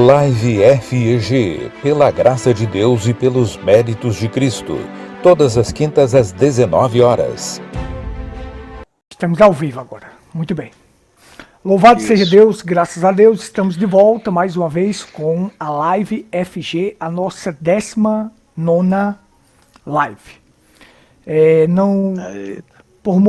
Live FEG, pela graça de Deus e pelos méritos de Cristo, todas as quintas às 19 horas. Estamos ao vivo agora, muito bem. Louvado seja Deus, graças a Deus, estamos de volta mais uma vez com a Live FG, a nossa 19ª live. Por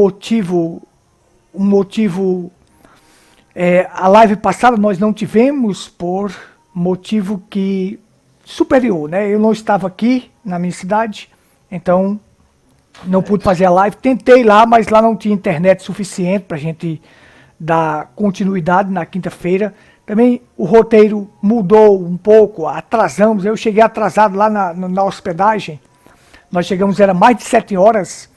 a live passada nós não tivemos por motivo que superior, né? Eu não estava aqui na minha cidade, então não pude fazer a live. Tentei lá, mas lá não tinha internet suficiente para a gente dar continuidade na quinta-feira. Também o roteiro mudou um pouco, atrasamos. Eu cheguei atrasado lá na hospedagem. Nós chegamos, era mais de 7 horas.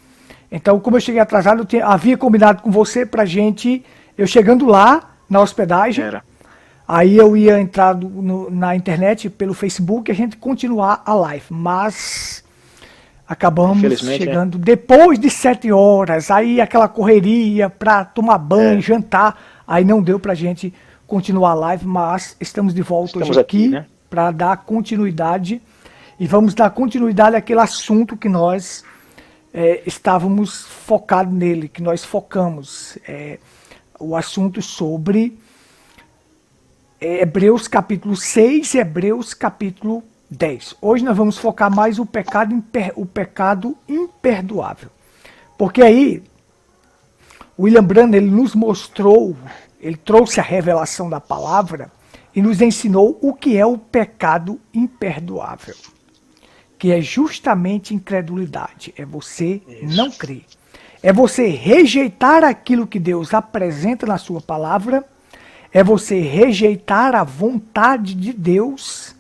Então, como eu cheguei atrasado, havia combinado com você pra gente, eu chegando lá na hospedagem, aí eu ia entrar na internet pelo Facebook e a gente continuar a live. Mas acabamos chegando depois de 7 horas, aí aquela correria pra tomar banho, jantar, aí não deu pra gente continuar a live, mas estamos de volta hoje aqui, né, para dar continuidade. E vamos dar continuidade àquele assunto que nós estávamos focados nele, que nós focamos. O assunto sobre Hebreus capítulo 6 e Hebreus capítulo 10. Hoje nós vamos focar mais o pecado imperdoável. Porque aí, William Branham, ele nos mostrou, ele trouxe a revelação da palavra e nos ensinou o que é o pecado imperdoável. Que é justamente incredulidade, é você não crer. É você rejeitar aquilo que Deus apresenta na sua palavra, é você rejeitar a vontade de Deus,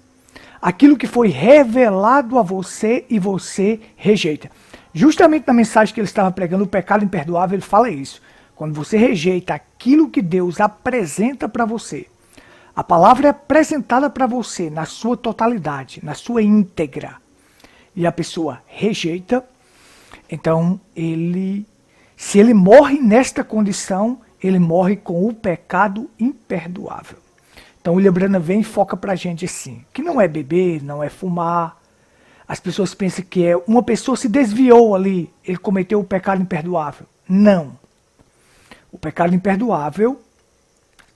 aquilo que foi revelado a você e você rejeita. Justamente na mensagem que ele estava pregando, o pecado imperdoável, ele fala isso. Quando você rejeita aquilo que Deus apresenta para você, a palavra é apresentada para você na sua totalidade, na sua íntegra, e a pessoa rejeita, então se ele morre nesta condição, ele morre com o pecado imperdoável. Então o William Branham vem e foca pra gente assim, que não é beber, não é fumar. As pessoas pensam que uma pessoa se desviou ali, ele cometeu o pecado imperdoável. Não. O pecado imperdoável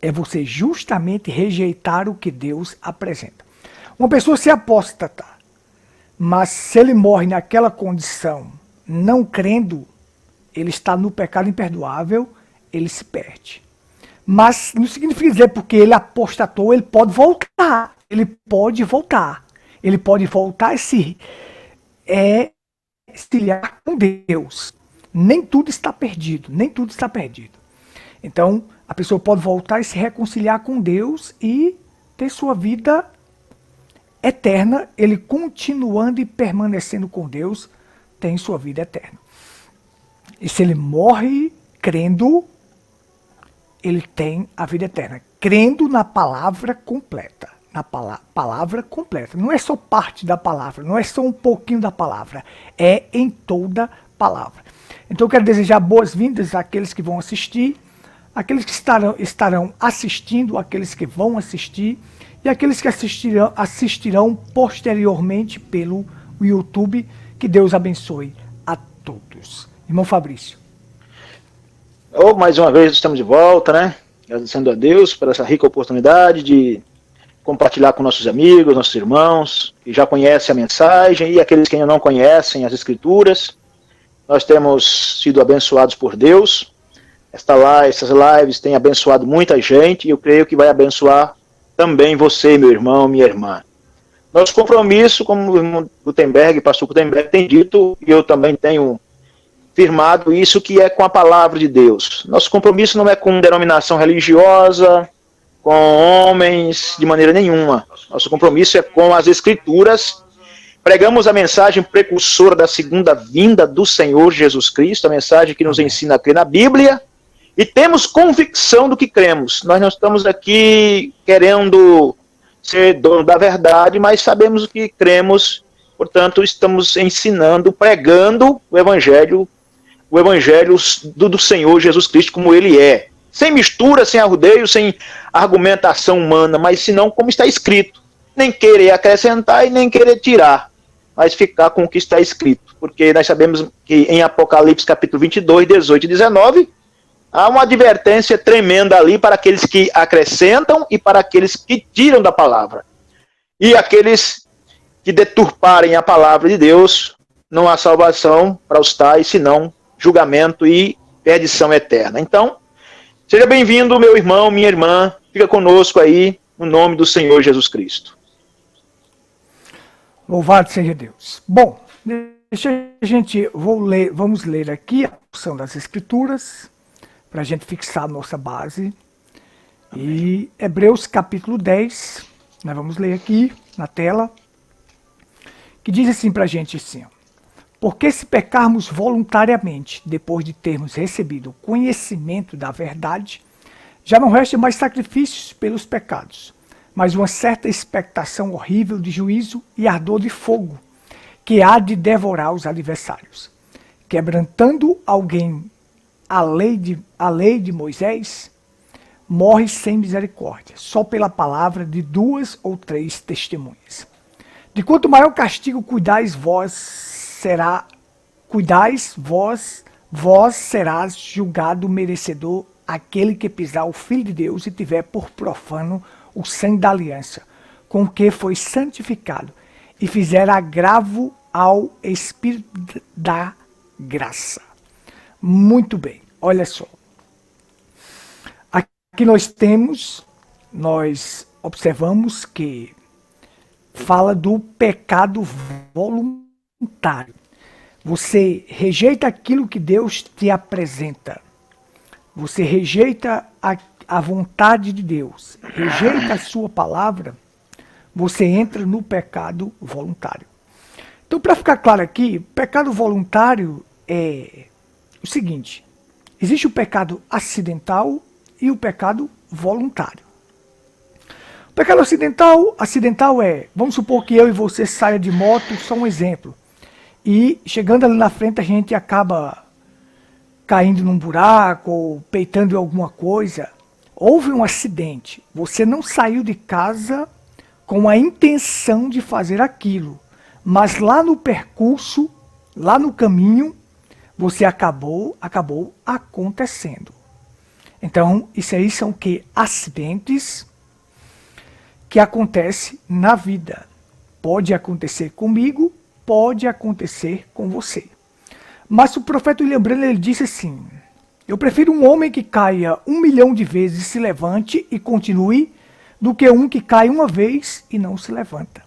é você justamente rejeitar o que Deus apresenta. Uma pessoa se apóstata, mas se ele morre naquela condição, não crendo, ele está no pecado imperdoável, ele se perde. Mas não significa dizer porque ele apostatou, ele pode voltar. Ele pode voltar. Ele pode voltar e se reconciliar com Deus. Nem tudo está perdido, nem tudo está perdido. Então, a pessoa pode voltar e se reconciliar com Deus e ter sua vida eterna, ele continuando e permanecendo com Deus, tem sua vida eterna. E se ele morre crendo, ele tem a vida eterna. Crendo na palavra completa. Na palavra completa. Não é só parte da palavra, não é só um pouquinho da palavra. É em toda palavra. Então eu quero desejar boas-vindas àqueles que vão assistir, àqueles que estarão assistindo, àqueles que vão assistir, e aqueles que assistirão posteriormente pelo YouTube. Que Deus abençoe a todos. Irmão Fabrício. Mais uma vez estamos de volta, né? Agradecendo a Deus por essa rica oportunidade de compartilhar com nossos amigos, nossos irmãos, que já conhecem a mensagem, e aqueles que ainda não conhecem as Escrituras. Nós temos sido abençoados por Deus. Essas lives têm abençoado muita gente, e eu creio que vai abençoar também você, meu irmão, minha irmã. Nosso compromisso, como o irmão Gutenberg, pastor Gutenberg, tem dito, e eu também tenho firmado isso, que é com a palavra de Deus. Nosso compromisso não é com denominação religiosa, com homens, de maneira nenhuma. Nosso compromisso é com as Escrituras. Pregamos a mensagem precursora da segunda vinda do Senhor Jesus Cristo, a mensagem que nos ensina a crer na Bíblia, e temos convicção do que cremos. Nós não estamos aqui querendo ser dono da verdade, mas sabemos o que cremos, portanto estamos ensinando, pregando o Evangelho do Senhor Jesus Cristo como ele é. sem mistura, sem arrudeio, sem argumentação humana, mas senão como está escrito. Nem querer acrescentar e nem querer tirar, mas ficar com o que está escrito. Porque nós sabemos que em Apocalipse capítulo 22, 18 e 19, há uma advertência tremenda ali para aqueles que acrescentam e para aqueles que tiram da palavra. E aqueles que deturparem a palavra de Deus, não há salvação para os tais, senão julgamento e perdição eterna. Então, seja bem-vindo, meu irmão, minha irmã, fica conosco aí, no nome do Senhor Jesus Cristo. Louvado seja Deus. Bom, deixa a gente, vamos ler aqui a porção das Escrituras, para a gente fixar a nossa base. E Hebreus capítulo 10, nós vamos ler aqui na tela, que diz assim para a gente assim: porque se pecarmos voluntariamente, depois de termos recebido o conhecimento da verdade, já não resta mais sacrifícios pelos pecados, mas uma certa expectação horrível de juízo e ardor de fogo, que há de devorar os adversários. Quebrantando alguém a lei de Moisés, morre sem misericórdia, só pela palavra de 2 ou 3 testemunhas. De quanto maior castigo cuidais vós serás julgado merecedor aquele que pisar o Filho de Deus e tiver por profano o sangue da aliança, com que foi santificado, e fizer agravo ao Espírito da graça. Muito bem, olha só. Aqui nós observamos que fala do pecado voluntário. Você rejeita aquilo que Deus te apresenta. Você rejeita a vontade de Deus. Rejeita a sua palavra. Você entra no pecado voluntário. Então, para ficar claro aqui, pecado voluntário é o seguinte: existe o pecado acidental e o pecado voluntário. O pecado acidental é, vamos supor que eu e você saia de moto, só um exemplo, e chegando ali na frente a gente acaba caindo num buraco ou peitando em alguma coisa. Houve um acidente, você não saiu de casa com a intenção de fazer aquilo, mas lá no percurso, lá no caminho, você acabou acontecendo. Então, isso aí são que acidentes que acontecem na vida. Pode acontecer comigo, pode acontecer com você. Mas o profeta William Branham, ele disse assim: eu prefiro um homem que caia 1 milhão de vezes e se levante e continue, do que um que cai uma vez e não se levanta.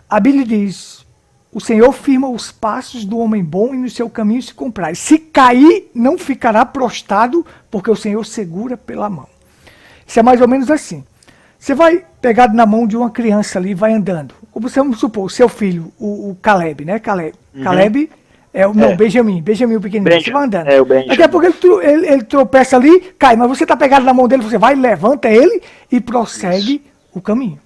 A Bíblia diz: o Senhor firma os passos do homem bom e no seu caminho se compraz. Se cair, não ficará prostrado, porque o Senhor segura pela mão. Isso é mais ou menos assim. Você vai pegado na mão de uma criança ali e vai andando. Como você, vamos supor, o seu filho, o Caleb, né? Caleb Benjamin o pequenininho. Você vai andando. Daqui a pouco ele tropeça ali, cai, mas você está pegado na mão dele, você vai, levanta ele e prossegue o caminho.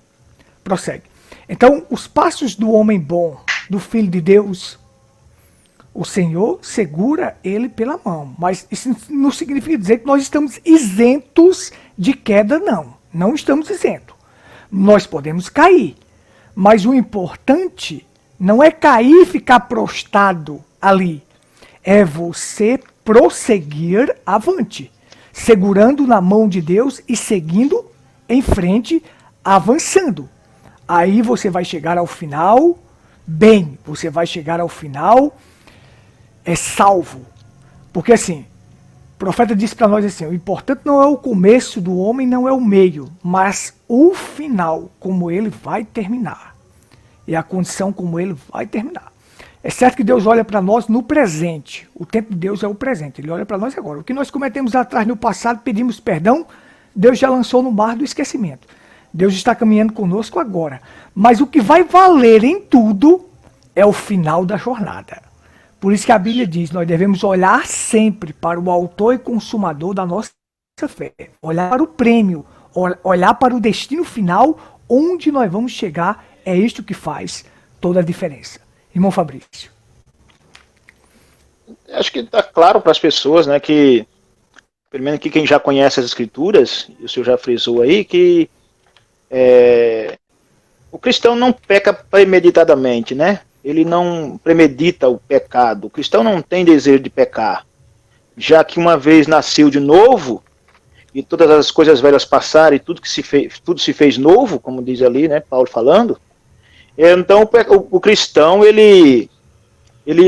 Prossegue. Então, os passos do homem bom, do Filho de Deus, o Senhor segura ele pela mão. Mas isso não significa dizer que nós estamos isentos de queda, não. Não estamos isentos. Nós podemos cair. Mas o importante não é cair e ficar prostrado ali. É você prosseguir avante, segurando na mão de Deus e seguindo em frente, avançando. Aí você vai chegar ao final bem, você vai chegar ao final salvo. Porque assim, o profeta disse para nós assim: o importante não é o começo do homem, não é o meio, mas o final, como ele vai terminar. E a condição como ele vai terminar. É certo que Deus olha para nós no presente. O tempo de Deus é o presente. Ele olha para nós agora. O que nós cometemos atrás no passado, pedimos perdão, Deus já lançou no mar do esquecimento. Deus está caminhando conosco agora. Mas o que vai valer em tudo é o final da jornada. Por isso que a Bíblia diz: nós devemos olhar sempre para o autor e consumador da nossa fé. Olhar para o prêmio, olhar para o destino final, onde nós vamos chegar. É isto que faz toda a diferença. Irmão Fabrício. Acho que está claro para as pessoas, né, que pelo menos que quem já conhece as escrituras, o senhor já frisou aí, que o cristão não peca premeditadamente, né? Ele não premedita o pecado. O cristão não tem desejo de pecar, já que uma vez nasceu de novo, e todas as coisas velhas passaram, e tudo se fez novo, como diz ali, né, Paulo falando. Então o cristão, ele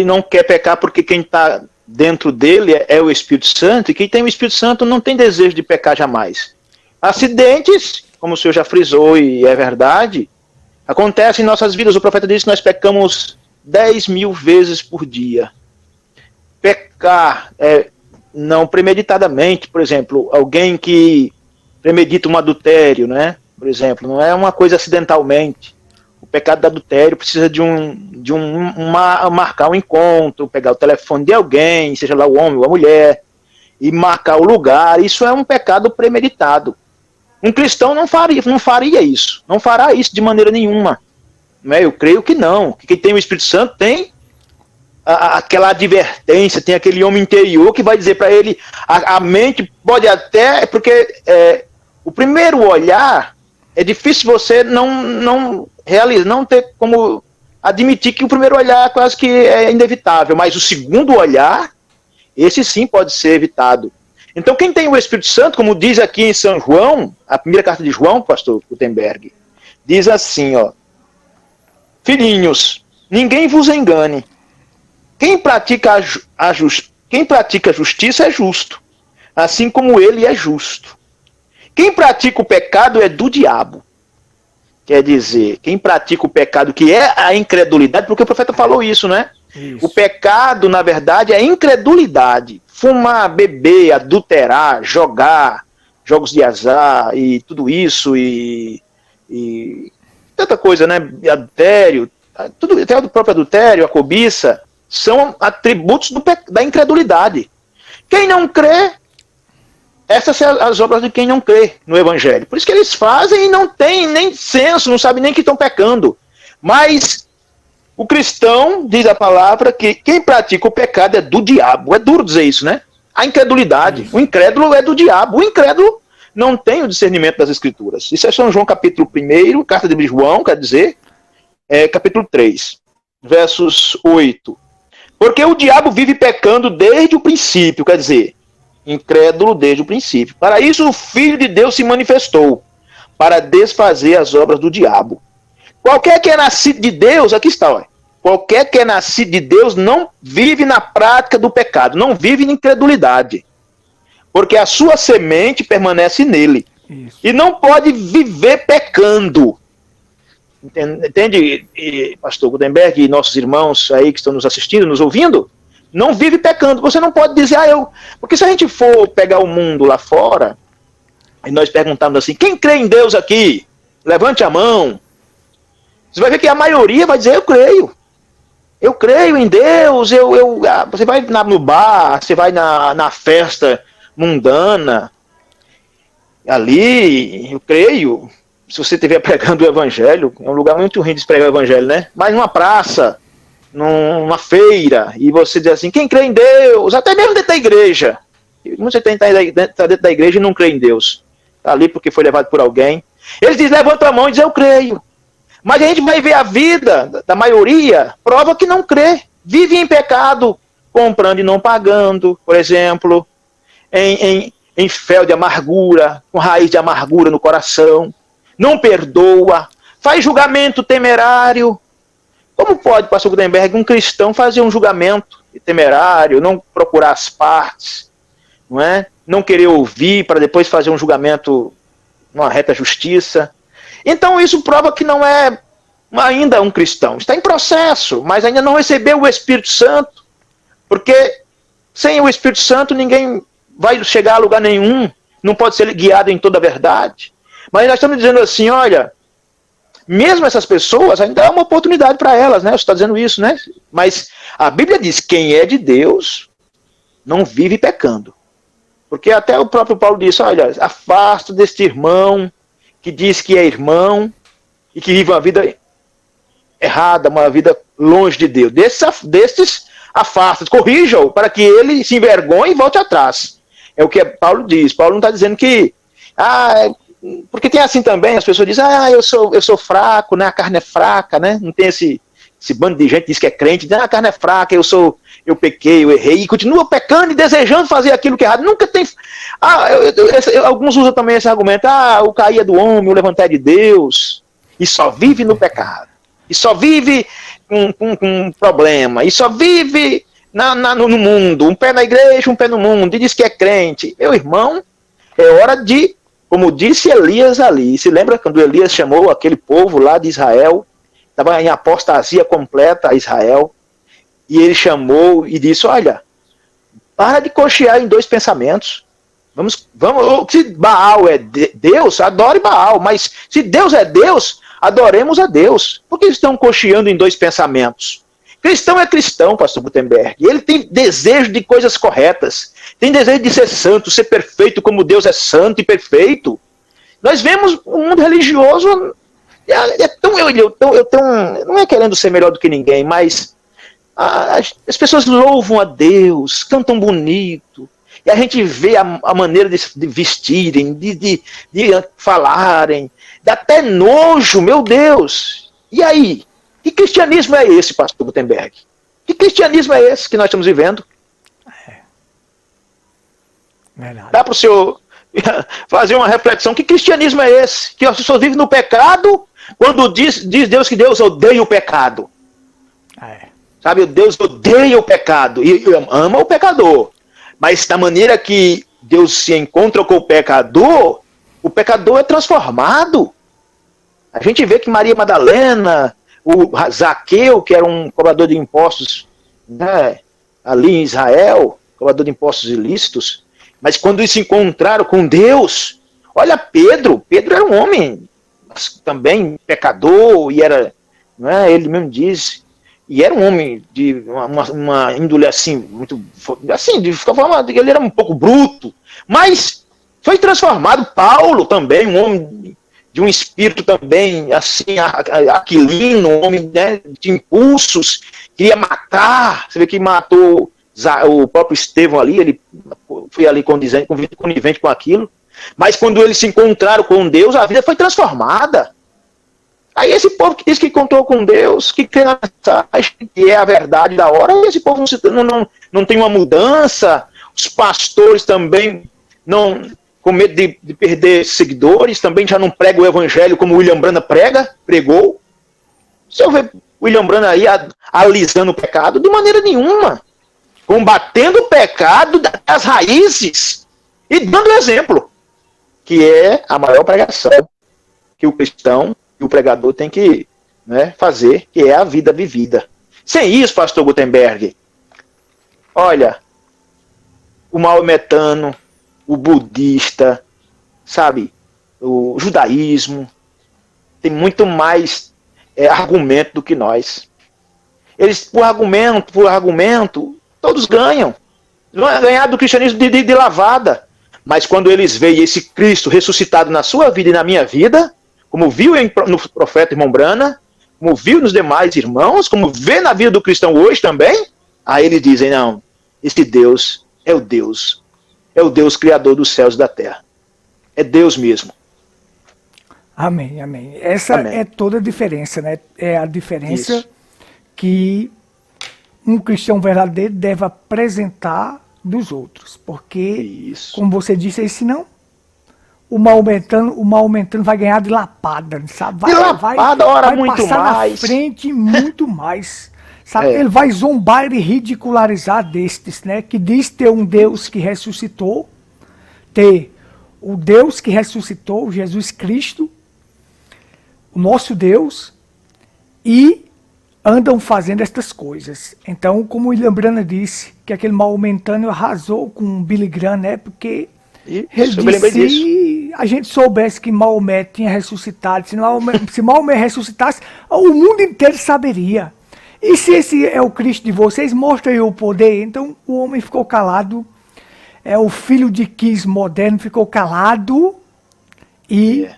não quer pecar porque quem está dentro dele é o Espírito Santo, e quem tem o Espírito Santo não tem desejo de pecar jamais. Acidentes, como o senhor já frisou, e é verdade, acontecem em nossas vidas. O profeta disse que nós pecamos 10.000 vezes por dia. Pecar não premeditadamente, por exemplo, alguém que premedita um adultério, né? Por exemplo, não é uma coisa acidentalmente. O pecado do adultério precisa de marcar um encontro, pegar o telefone de alguém, seja lá o homem ou a mulher, e marcar o lugar. Isso é um pecado premeditado. Um cristão não faria isso, não fará isso de maneira nenhuma. Eu creio que não. Que quem tem o Espírito Santo tem aquela advertência, tem aquele homem interior que vai dizer para ele, a mente pode até, porque o primeiro olhar, é difícil você não realizar, não ter como admitir que o primeiro olhar quase que é inevitável, mas o segundo olhar, esse sim pode ser evitado. Então quem tem o Espírito Santo, como diz aqui em São João, a primeira carta de João, pastor Gutenberg, diz assim, ó: filhinhos, ninguém vos engane. Quem pratica a justiça é justo, assim como ele é justo. Quem pratica o pecado é do diabo. Quer dizer, quem pratica o pecado, que é a incredulidade, porque o profeta falou isso, né? Isso. O pecado, na verdade, é incredulidade. Fumar, beber, adulterar, jogar, jogos de azar e tudo isso, e tanta coisa, né? Adultério, tudo, até o próprio adultério, a cobiça, são atributos da incredulidade. Quem não crê, essas são as obras de quem não crê no Evangelho. Por isso que eles fazem e não tem nem senso, não sabem nem que estão pecando. Mas o cristão, diz a palavra, que quem pratica o pecado é do diabo. É duro dizer isso, né? A incredulidade. O incrédulo é do diabo. O incrédulo não tem o discernimento das Escrituras. Isso é São João capítulo 1, carta de João, quer dizer, capítulo 3, versos 8. Porque o diabo vive pecando desde o princípio, quer dizer, incrédulo desde o princípio. Para isso o Filho de Deus se manifestou, para desfazer as obras do diabo. Qualquer que é nascido de Deus, aqui está, ó, qualquer que é nascido de Deus não vive na prática do pecado, não vive na incredulidade, porque a sua semente permanece nele. Isso. E não pode viver pecando. Entende, pastor Gutenberg e nossos irmãos aí que estão nos assistindo, nos ouvindo? Não vive pecando. Você não pode dizer, porque se a gente for pegar o mundo lá fora, e nós perguntarmos assim, quem crê em Deus aqui? Levante a mão. Você vai ver que a maioria vai dizer, eu creio. Eu creio em Deus. Você vai no bar, você vai na festa mundana, ali, eu creio. Se você estiver pregando o Evangelho, é um lugar muito ruim de se pregar o Evangelho, né? Mas numa praça, numa feira, e você diz assim, quem crê em Deus? Até mesmo dentro da igreja. Muita gente está dentro da igreja e não crê em Deus. Está ali porque foi levado por alguém. Eles dizem, levanta a mão e diz, eu creio. Mas a gente vai ver a vida da maioria, prova que não crê. Vive em pecado, comprando e não pagando, por exemplo, em fel de amargura, com raiz de amargura no coração. Não perdoa, faz julgamento temerário. Como pode, pastor Gutenberg, um cristão fazer um julgamento temerário, não procurar as partes, não é? Não querer ouvir para depois fazer um julgamento numa reta justiça? Então isso prova que não é ainda um cristão. Está em processo, mas ainda não recebeu o Espírito Santo, porque sem o Espírito Santo ninguém vai chegar a lugar nenhum, não pode ser guiado em toda a verdade. Mas nós estamos dizendo assim, olha, mesmo essas pessoas, ainda há uma oportunidade para elas, né? Você está dizendo isso, né? Mas a Bíblia diz, quem é de Deus não vive pecando. Porque até o próprio Paulo disse, olha, afasta deste irmão que diz que é irmão e que vive uma vida errada, uma vida longe de Deus. Destes afasta, corrija-o para que ele se envergonhe e volte atrás. É o que Paulo diz. Paulo não está dizendo que... porque tem assim também, as pessoas dizem, eu sou fraco, né? A carne é fraca, né? Não tem esse bando de gente que diz que é crente, diz, a carne é fraca, eu pequei, eu errei, e continua pecando e desejando fazer aquilo que é errado. Nunca tem... alguns usam também esse argumento, o cair é do homem, o levantar é de Deus, e só vive no pecado, e só vive com problema, e só vive no mundo, um pé na igreja, um pé no mundo, e diz que é crente. Meu irmão, é hora de, como disse Elias ali, se lembra quando Elias chamou aquele povo lá de Israel, estava em apostasia completa a Israel, e ele chamou e disse, olha, para de cochear em dois pensamentos, vamos, se Baal é Deus, adore Baal, mas se Deus é Deus, adoremos a Deus. Por que estão cocheando em dois pensamentos? Cristão é cristão, pastor Gutenberg, ele tem desejo de coisas corretas, tem desejo de ser santo, ser perfeito como Deus é santo e perfeito. Nós vemos o mundo religioso, não é querendo ser melhor do que ninguém, mas as pessoas louvam a Deus, cantam bonito, e a gente vê a maneira de vestirem, de falarem, dá até nojo, meu Deus. E aí? Que cristianismo é esse, pastor Gutenberg? Que cristianismo é esse que nós estamos vivendo? Verdade. Dá para o senhor fazer uma reflexão? Que cristianismo é esse? Que as pessoas vivem no pecado, quando diz Deus que Deus odeia o pecado. Sabe, Deus odeia o pecado e ama o pecador. Mas da maneira que Deus se encontra com o pecador é transformado. A gente vê que Maria Madalena, o Zaqueu, que era um cobrador de impostos, né, ali em Israel, cobrador de impostos ilícitos, mas quando eles se encontraram com Deus, olha Pedro era um homem também pecador, e era, né, ele mesmo diz, e era um homem de uma índole assim, muito, assim, de forma, ele era um pouco bruto, mas foi transformado. Paulo também, um homem de um espírito também, assim, aquilino, um homem, né, de impulsos, queria matar, você vê que matou o próprio Estevão ali, ele foi ali conivente com aquilo, mas quando eles se encontraram com Deus, a vida foi transformada. Aí esse povo que diz que encontrou com Deus, que crê na mensagem, que é a verdade da hora, esse povo não tem uma mudança, os pastores também não... com medo de perder seguidores, também já não prega o evangelho como William Branham pregou. Se eu ver William Branham aí alisando o pecado, de maneira nenhuma. Combatendo o pecado das raízes e dando exemplo, que é a maior pregação que o cristão e o pregador tem que, né, fazer, que é a vida vivida. Sem isso, pastor Gutenberg, olha, o maometano, o budista, sabe, o judaísmo, tem muito mais argumento do que nós. Eles, por argumento, todos ganham. Não é ganhar do cristianismo de lavada. Mas quando eles veem esse Cristo ressuscitado na sua vida e na minha vida, como viu no profeta irmão Branham, como viu nos demais irmãos, como vê na vida do cristão hoje também, aí eles dizem, não, esse Deus é o Deus. É o Deus criador dos céus e da terra. É Deus mesmo. Amém, amém. Essa é toda a diferença, né? É a diferença que um cristão verdadeiro deve apresentar dos outros. Porque, como você disse, senão o maometano vai ganhar de lapada, sabe? Vai muito passar mais. Na frente muito mais. Sabe? Ele vai zombar e ridicularizar destes, né? Que diz ter um Deus que ressuscitou, ter o Deus que ressuscitou, Jesus Cristo, o nosso Deus, e andam fazendo estas coisas. Então, como o William Branham disse, que aquele maometano arrasou com Billy Graham, né? Porque ele disse, se a gente soubesse que Maomé tinha ressuscitado, se Maomé ressuscitasse, o mundo inteiro saberia. E se esse é o Cristo de vocês, mostra aí o poder. Então o homem ficou calado, o filho de Kis moderno ficou calado e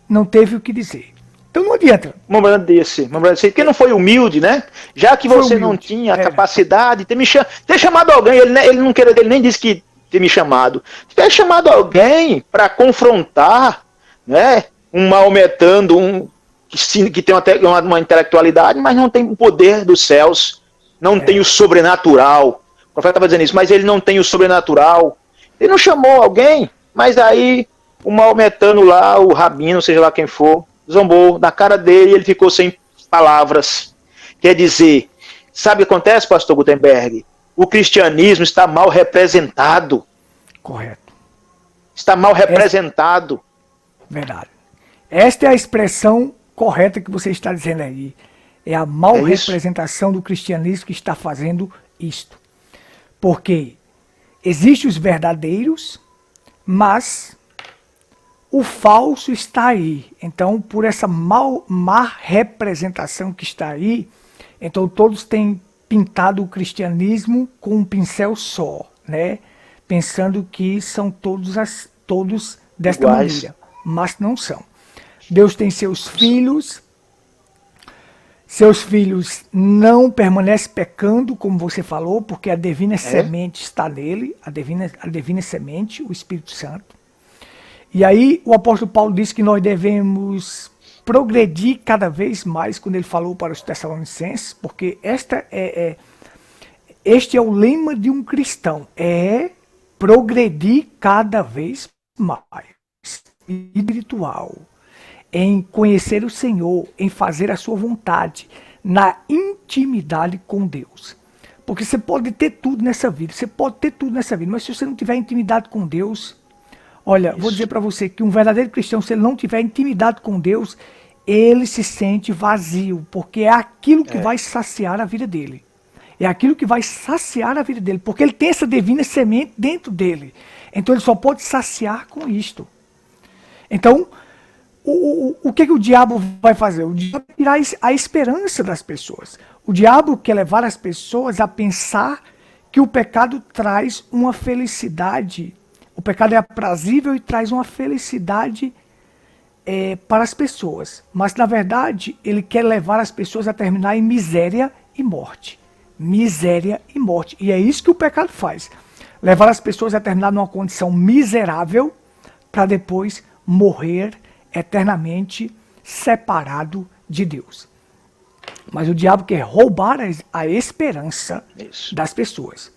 não teve o que dizer. Então não adianta. Momento desse, porque não foi humilde, né? Já que você não tinha a capacidade de ter chamado alguém, ele nem disse que ter me chamado. Se tivesse chamado alguém para confrontar, né, um maometano, que tem até uma intelectualidade, mas não tem o poder dos céus, não tem o sobrenatural. O profeta estava dizendo isso, mas ele não tem o sobrenatural. Ele não chamou alguém, mas aí o maometano lá, o rabino, seja lá quem for, zombou da cara dele e ele ficou sem palavras. Quer dizer, sabe o que acontece, pastor Gutenberg? O cristianismo está mal representado. Correto. Está mal representado. Verdade. Esta é a expressão correta que você está dizendo aí. É a mal representação do cristianismo que está fazendo isto. Porque existem os verdadeiros, mas o falso está aí. Então, por essa má representação que está aí, então todos têm pintado o cristianismo com um pincel só, né? Pensando que são todos desta maneira, mas não são. Deus tem seus filhos não permanecem pecando, como você falou, porque a divina semente está nele, a divina semente, o Espírito Santo. E aí o apóstolo Paulo diz que nós devemos progredir cada vez mais, quando ele falou para os Tessalonicenses, porque este é o lema de um cristão, é progredir cada vez mais, espiritual, em conhecer o Senhor, em fazer a sua vontade, na intimidade com Deus. Porque você pode ter tudo nessa vida, mas se você não tiver intimidade com Deus, olha, vou dizer para você que um verdadeiro cristão, se ele não tiver intimidade com Deus, ele se sente vazio, porque é aquilo que vai saciar a vida dele. É aquilo que vai saciar a vida dele, porque ele tem essa divina semente dentro dele. Então ele só pode saciar com isto. Então, o que o diabo vai fazer? O diabo vai tirar a esperança das pessoas. O diabo quer levar as pessoas a pensar que o pecado traz uma felicidade. O pecado é aprazível e traz uma felicidade para as pessoas. Mas, na verdade, ele quer levar as pessoas a terminar em miséria e morte. Miséria e morte. E é isso que o pecado faz. Levar as pessoas a terminar numa condição miserável para depois morrer eternamente separado de Deus. Mas o diabo quer roubar a esperança das pessoas.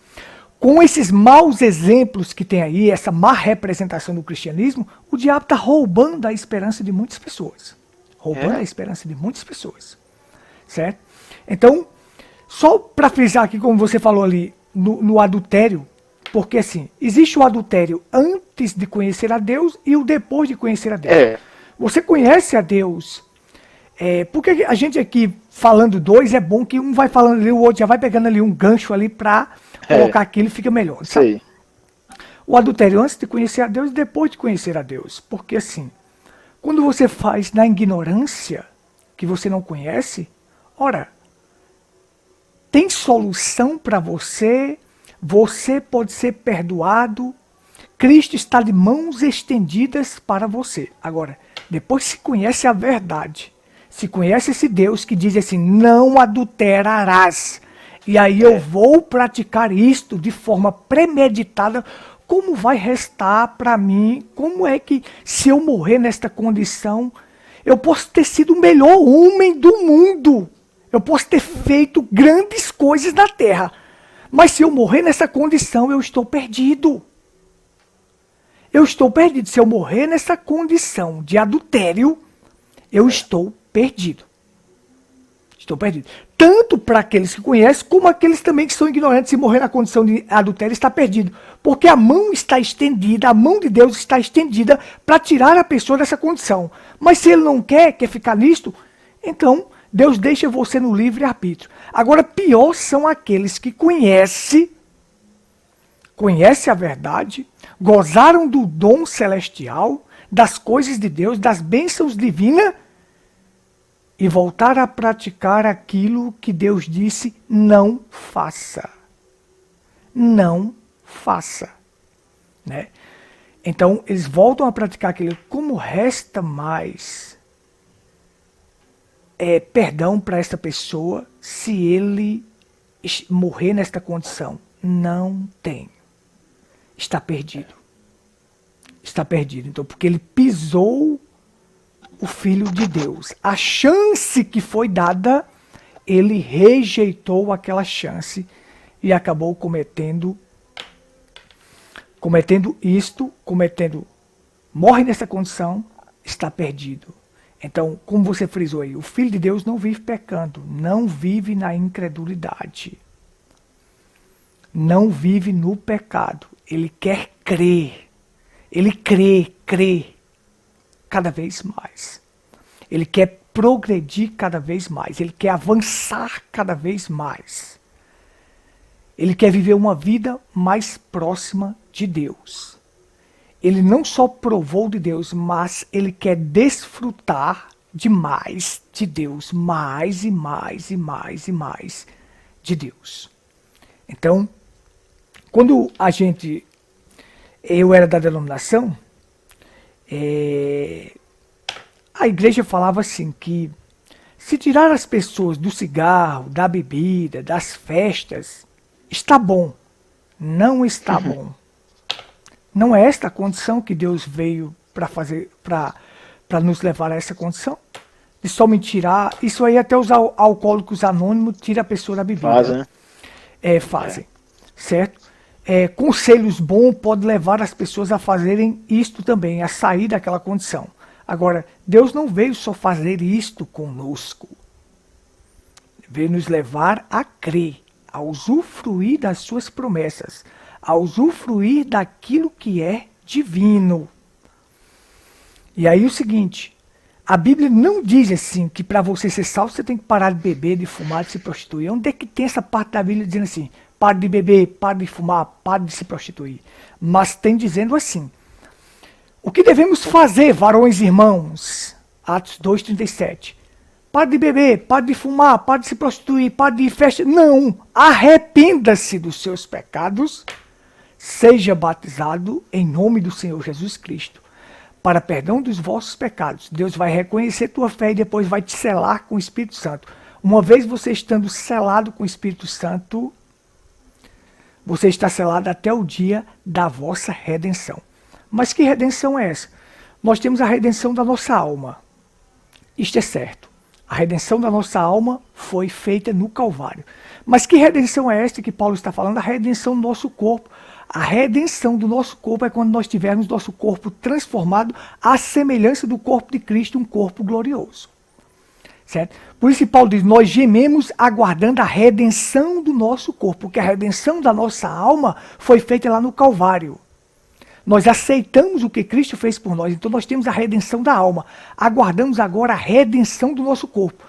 Com esses maus exemplos que tem aí, essa má representação do cristianismo, o diabo está roubando a esperança de muitas pessoas. Roubando a esperança de muitas pessoas. Certo? Então, só para frisar aqui, como você falou ali, no adultério, porque assim, existe o adultério antes de conhecer a Deus e o depois de conhecer a Deus. Você conhece a Deus, porque a gente aqui falando dois, é bom que um vai falando ali, o outro já vai pegando ali um gancho ali para colocar aquilo e fica melhor. Sabe? O adultério antes de conhecer a Deus e depois de conhecer a Deus. Porque assim, quando você faz na ignorância, que você não conhece, ora, tem solução para você, você pode ser perdoado, Cristo está de mãos estendidas para você. Agora, depois se conhece a verdade, se conhece esse Deus que diz assim, não adulterarás, e aí eu vou praticar isto de forma premeditada, como vai restar para mim, como é que se eu morrer nesta condição, eu posso ter sido o melhor homem do mundo, eu posso ter feito grandes coisas na terra, mas se eu morrer nessa condição, eu estou perdido. Eu estou perdido. Se eu morrer nessa condição de adultério, eu estou perdido. Estou perdido. Tanto para aqueles que conhecem, como aqueles também que são ignorantes. Se morrer na condição de adultério, está perdido. Porque a mão está estendida, a mão de Deus está estendida para tirar a pessoa dessa condição. Mas se ele não quer ficar nisto, então Deus deixa você no livre-arbítrio. Agora, pior são aqueles que conhecem a verdade, gozaram do dom celestial, das coisas de Deus, das bênçãos divinas, e voltar a praticar aquilo que Deus disse, não faça. Não faça. Né? Então, eles voltam a praticar aquilo. Como resta mais perdão para esta pessoa se ele morrer nesta condição? Não tem. está perdido. Está perdido. Então, porque ele pisou o Filho de Deus. A chance que foi dada, ele rejeitou aquela chance e acabou cometendo morre nessa condição, está perdido. Então, como você frisou aí, o Filho de Deus não vive pecando, não vive na incredulidade. Não vive no pecado. Ele quer crer. Ele crê cada vez mais. Ele quer progredir cada vez mais. Ele quer avançar cada vez mais. Ele quer viver uma vida mais próxima de Deus. Ele não só provou de Deus, mas ele quer desfrutar de mais de Deus. Mais e mais e mais e mais de Deus. Então, quando eu era da denominação, a igreja falava assim que se tirar as pessoas do cigarro, da bebida, das festas, está bom. Não está bom. Não é esta a condição que Deus veio para nos levar a essa condição? De somente tirar. Isso aí até os alcoólicos anônimos tira a pessoa da bebida. Fazem, né? Fazem. Certo? Conselhos bons podem levar as pessoas a fazerem isto também, a sair daquela condição. Agora, Deus não veio só fazer isto conosco. Veio nos levar a crer, a usufruir das suas promessas, a usufruir daquilo que é divino. E aí o seguinte, a Bíblia não diz assim que para você ser salvo você tem que parar de beber, de fumar, de se prostituir. Onde é que tem essa parte da Bíblia dizendo assim, pare de beber, pare de fumar, pare de se prostituir? Mas tem dizendo assim, o que devemos fazer, varões e irmãos? Atos 2,37. Pare de beber, pare de fumar, pare de se prostituir, pare de ir festa. Não, arrependa-se dos seus pecados, seja batizado em nome do Senhor Jesus Cristo, para perdão dos vossos pecados. Deus vai reconhecer tua fé e depois vai te selar com o Espírito Santo. Uma vez você estando selado com o Espírito Santo, você está selado até o dia da vossa redenção. Mas que redenção é essa? Nós temos a redenção da nossa alma. Isto é certo. A redenção da nossa alma foi feita no Calvário. Mas que redenção é esta que Paulo está falando? A redenção do nosso corpo. A redenção do nosso corpo é quando nós tivermos nosso corpo transformado à semelhança do corpo de Cristo, um corpo glorioso. Certo? Por isso que Paulo diz, nós gememos aguardando a redenção do nosso corpo, porque a redenção da nossa alma foi feita lá no Calvário. Nós aceitamos o que Cristo fez por nós, então nós temos a redenção da alma. Aguardamos agora a redenção do nosso corpo.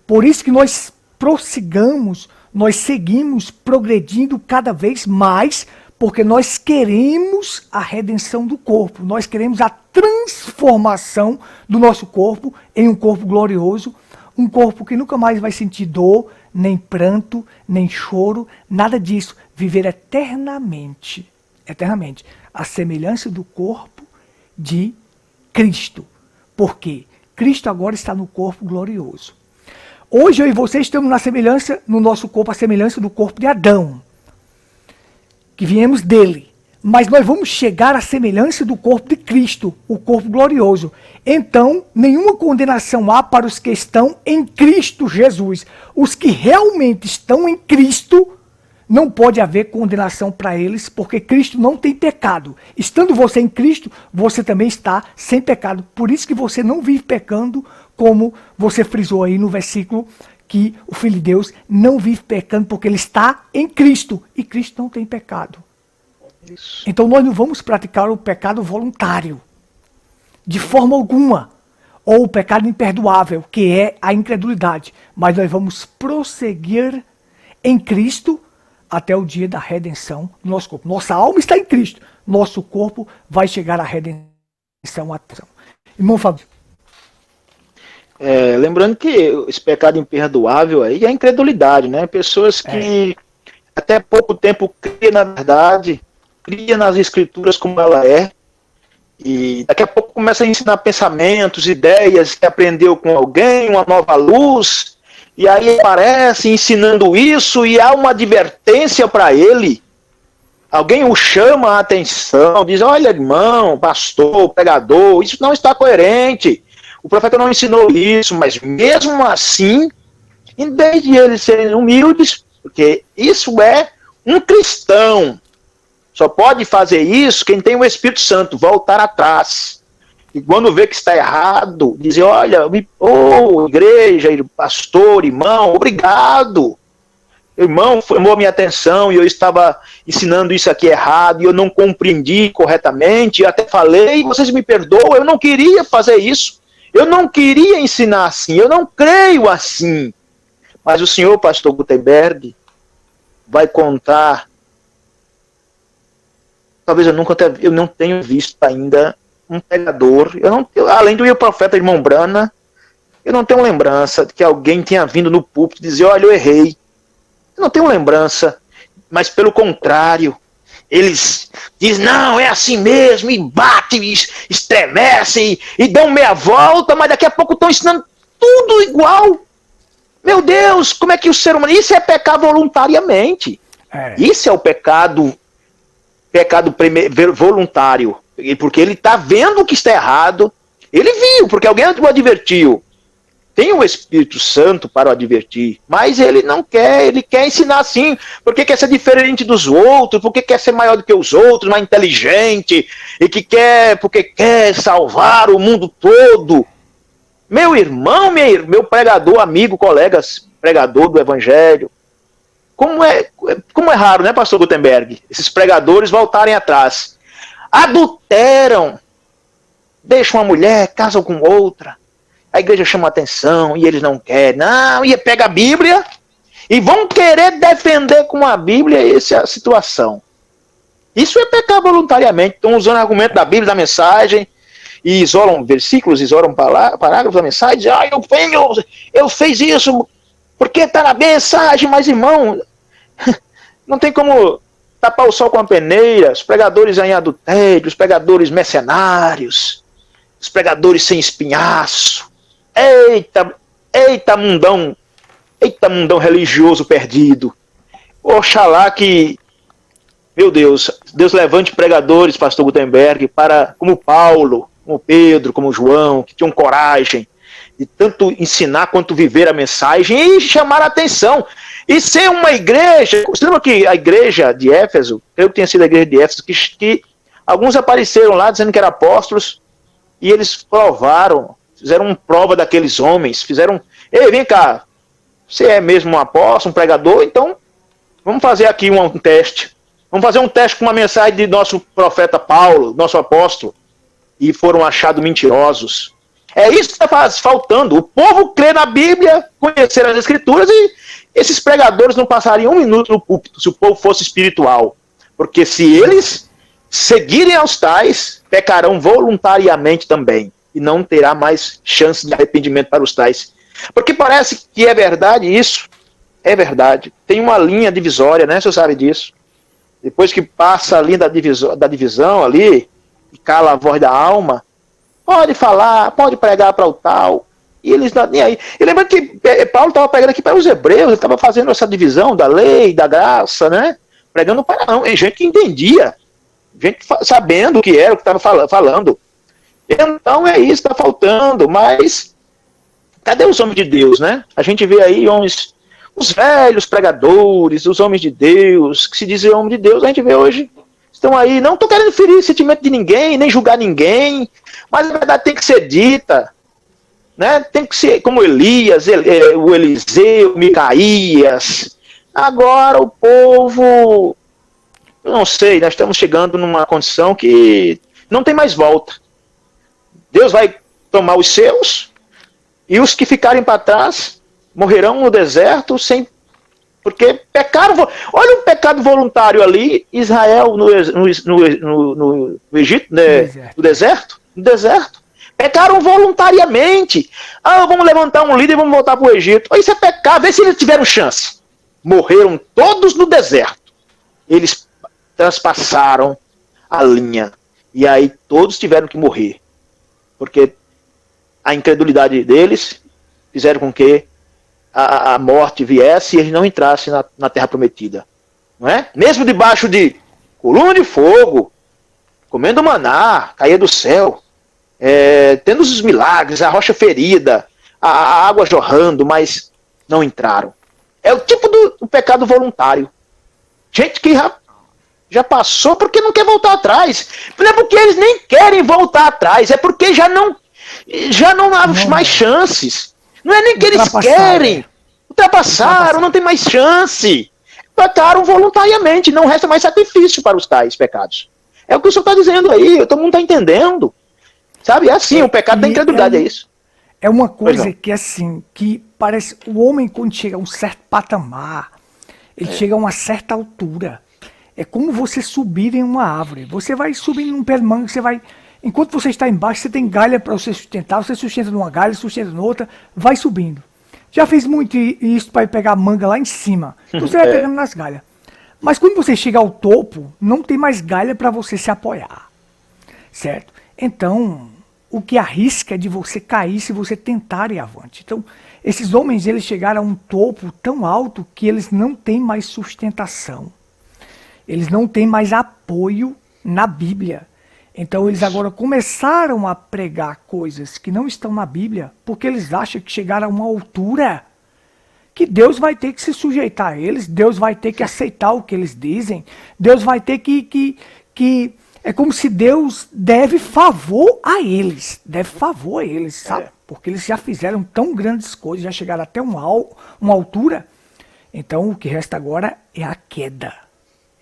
Por isso que nós prossigamos, nós seguimos progredindo cada vez mais, porque nós queremos a redenção do corpo, nós queremos a transformação do nosso corpo em um corpo glorioso, um corpo que nunca mais vai sentir dor, nem pranto, nem choro, nada disso. Viver eternamente, a semelhança do corpo de Cristo. Por quê? Cristo agora está no corpo glorioso. Hoje eu e você estamos no nosso corpo, a semelhança do corpo de Adão, que viemos dele. Mas nós vamos chegar à semelhança do corpo de Cristo, o corpo glorioso. Então, nenhuma condenação há para os que estão em Cristo Jesus. Os que realmente estão em Cristo, não pode haver condenação para eles, porque Cristo não tem pecado. Estando você em Cristo, você também está sem pecado. Por isso que você não vive pecando, como você frisou aí no versículo, que o Filho de Deus não vive pecando, porque ele está em Cristo. E Cristo não tem pecado. Isso. Então nós não vamos praticar o pecado voluntário, de forma alguma, ou o pecado imperdoável, que é a incredulidade. Mas nós vamos prosseguir em Cristo até o dia da redenção do nosso corpo. Nossa alma está em Cristo, nosso corpo vai chegar à redenção. Irmão Fábio. Lembrando que esse pecado imperdoável aí é a incredulidade, né? Pessoas que até pouco tempo criam na verdade, cria nas escrituras como ela é, e daqui a pouco começa a ensinar pensamentos, ideias que aprendeu com alguém, uma nova luz, e aí aparece ensinando isso, e há uma advertência para ele, alguém o chama a atenção, diz, olha, irmão, pastor, pregador, isso não está coerente. O profeta não ensinou isso, mas mesmo assim, em vez de eles serem humildes, porque isso é um cristão, só pode fazer isso quem tem o Espírito Santo, voltar atrás. E quando vê que está errado, dizer, olha, igreja, pastor, irmão, obrigado. Irmão, chamou a minha atenção e eu estava ensinando isso aqui errado e eu não compreendi corretamente, eu até falei, vocês me perdoam, eu não queria fazer isso, eu não queria ensinar assim, eu não creio assim. Mas o senhor, pastor Gutenberg, vai contar, talvez eu não tenha visto ainda um pregador, além do profeta irmão Brana, eu não tenho lembrança de que alguém tenha vindo no púlpito dizer, olha, eu errei. Eu não tenho lembrança, mas pelo contrário, eles dizem, não, é assim mesmo, e bate, e estremece, e dão meia volta, mas daqui a pouco estão ensinando tudo igual. Meu Deus, como é que o ser humano... Isso é pecar voluntariamente. Isso é o pecado voluntário, porque ele está vendo que está errado, ele viu, porque alguém o advertiu. Tem o Espírito Santo para o advertir, mas ele não quer, ele quer ensinar assim, porque quer ser diferente dos outros, porque quer ser maior do que os outros, mais inteligente, porque quer salvar o mundo todo. Meu irmão, meu pregador, amigo, colegas, pregador do Evangelho, como é raro, né, pastor Gutenberg, esses pregadores voltarem atrás. Adulteram, deixam uma mulher, casam com outra, a igreja chama atenção e eles não querem. Não, e pega a Bíblia e vão querer defender com a Bíblia essa situação. Isso é pecar voluntariamente. Estão usando argumento da Bíblia, da mensagem, e isolam versículos, isolam parágrafos da mensagem, dizem, eu fiz isso porque está na mensagem, mas irmão, não tem como tapar o sol com a peneira. Os pregadores em adultério, os pregadores mercenários, os pregadores sem espinhaço. Eita mundão religioso perdido. Oxalá que, meu Deus levante pregadores, pastor Gutenberg, como Paulo, como Pedro, como João, que tinham coragem de tanto ensinar quanto viver a mensagem e chamar a atenção. E ser uma igreja, você lembra que a igreja de Éfeso, eu tinha sido a igreja de Éfeso, que alguns apareceram lá dizendo que eram apóstolos, e eles fizeram prova daqueles homens, ei, vem cá, você é mesmo um apóstolo, um pregador, então vamos fazer aqui um teste. Vamos fazer um teste com uma mensagem de nosso profeta Paulo, nosso apóstolo, e foram achados mentirosos. É isso que está faltando. O povo crê na Bíblia, conhecer as Escrituras, e esses pregadores não passariam um minuto no púlpito se o povo fosse espiritual. Porque se eles seguirem aos tais, pecarão voluntariamente também. E não terá mais chance de arrependimento para os tais. Porque parece que é verdade isso. É verdade. Tem uma linha divisória, né? Você sabe disso. Depois que passa a linha da divisão ali, e cala a voz da alma, pode falar, pode pregar para o tal. E eles não nem aí. E lembra que Paulo estava pregando aqui para os hebreus, ele estava fazendo essa divisão da lei, da graça, né? Pregando para não. E gente que entendia. Gente sabendo o que era, o que estava falando. Então é isso que está faltando, mas cadê os homens de Deus, né? A gente vê aí os velhos pregadores, os homens de Deus, que se dizem homem de Deus, a gente vê hoje, estão aí, não estou querendo ferir o sentimento de ninguém, nem julgar ninguém, mas a verdade tem que ser dita, né? Tem que ser como Elias, o Eliseu, Micaías. Agora o povo, eu não sei, nós estamos chegando numa condição que não tem mais volta. Deus vai tomar os seus, e os que ficarem para trás morrerão no deserto, porque pecaram. Olha o pecado voluntário ali, Israel no Egito, né, no deserto. Pecaram voluntariamente. Vamos levantar um líder e vamos voltar para o Egito. Isso é pecado, vê se eles tiveram chance. Morreram todos no deserto. Eles transpassaram a linha. E aí todos tiveram que morrer. Porque a incredulidade deles fizeram com que a morte viesse e eles não entrassem na terra prometida. Não é? Mesmo debaixo de coluna de fogo, comendo maná, caía do céu, tendo os milagres, a rocha ferida, a água jorrando, mas não entraram. É o tipo do pecado voluntário. Gente que já passou porque não quer voltar atrás. Não é porque eles nem querem voltar atrás, é porque já não há mais chances. Não é nem que eles querem. Ultrapassaram, não tem mais chance. Pecaram voluntariamente, não resta mais sacrifício para os tais pecados. É o que o senhor está dizendo aí, todo mundo está entendendo. Sabe, é assim, o pecado da incredulidade, é isso. É uma coisa que assim, que parece, o homem quando chega a um certo patamar, ele chega a uma certa altura. É como você subir em uma árvore. Você vai subindo num pé de manga, você vai... Enquanto você está embaixo, você tem galha para você sustentar, você sustenta numa galha, sustenta noutra, vai subindo. Já fiz muito isso para pegar manga lá em cima. Então você vai pegando nas galhas. Mas quando você chega ao topo, não tem mais galha para você se apoiar. Certo? Então, o que arrisca é de você cair se você tentar ir avante. Então, esses homens, eles chegaram a um topo tão alto que eles não têm mais sustentação. Eles não têm mais apoio na Bíblia. Então eles agora começaram a pregar coisas que não estão na Bíblia, porque eles acham que chegaram a uma altura que Deus vai ter que se sujeitar a eles, Deus vai ter que aceitar o que eles dizem, Deus vai ter que é como se Deus deve favor a eles, sabe? Porque eles já fizeram tão grandes coisas, já chegaram até uma altura. Então o que resta agora é a queda.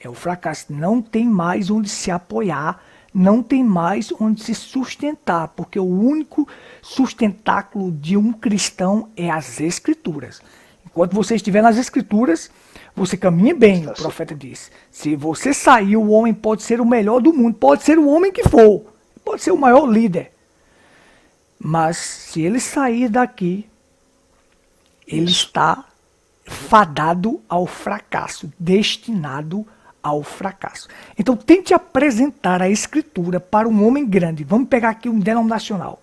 É o fracasso. Não tem mais onde se apoiar, não tem mais onde se sustentar, porque o único sustentáculo de um cristão é as Escrituras. Enquanto você estiver nas Escrituras, você caminha bem, o profeta diz. Se você sair, o homem pode ser o melhor do mundo, pode ser o homem que for, pode ser o maior líder. Mas se ele sair daqui, ele está fadado ao fracasso, destinado ao fracasso. Então tente apresentar a Escritura para um homem grande. Vamos pegar aqui um denominacional.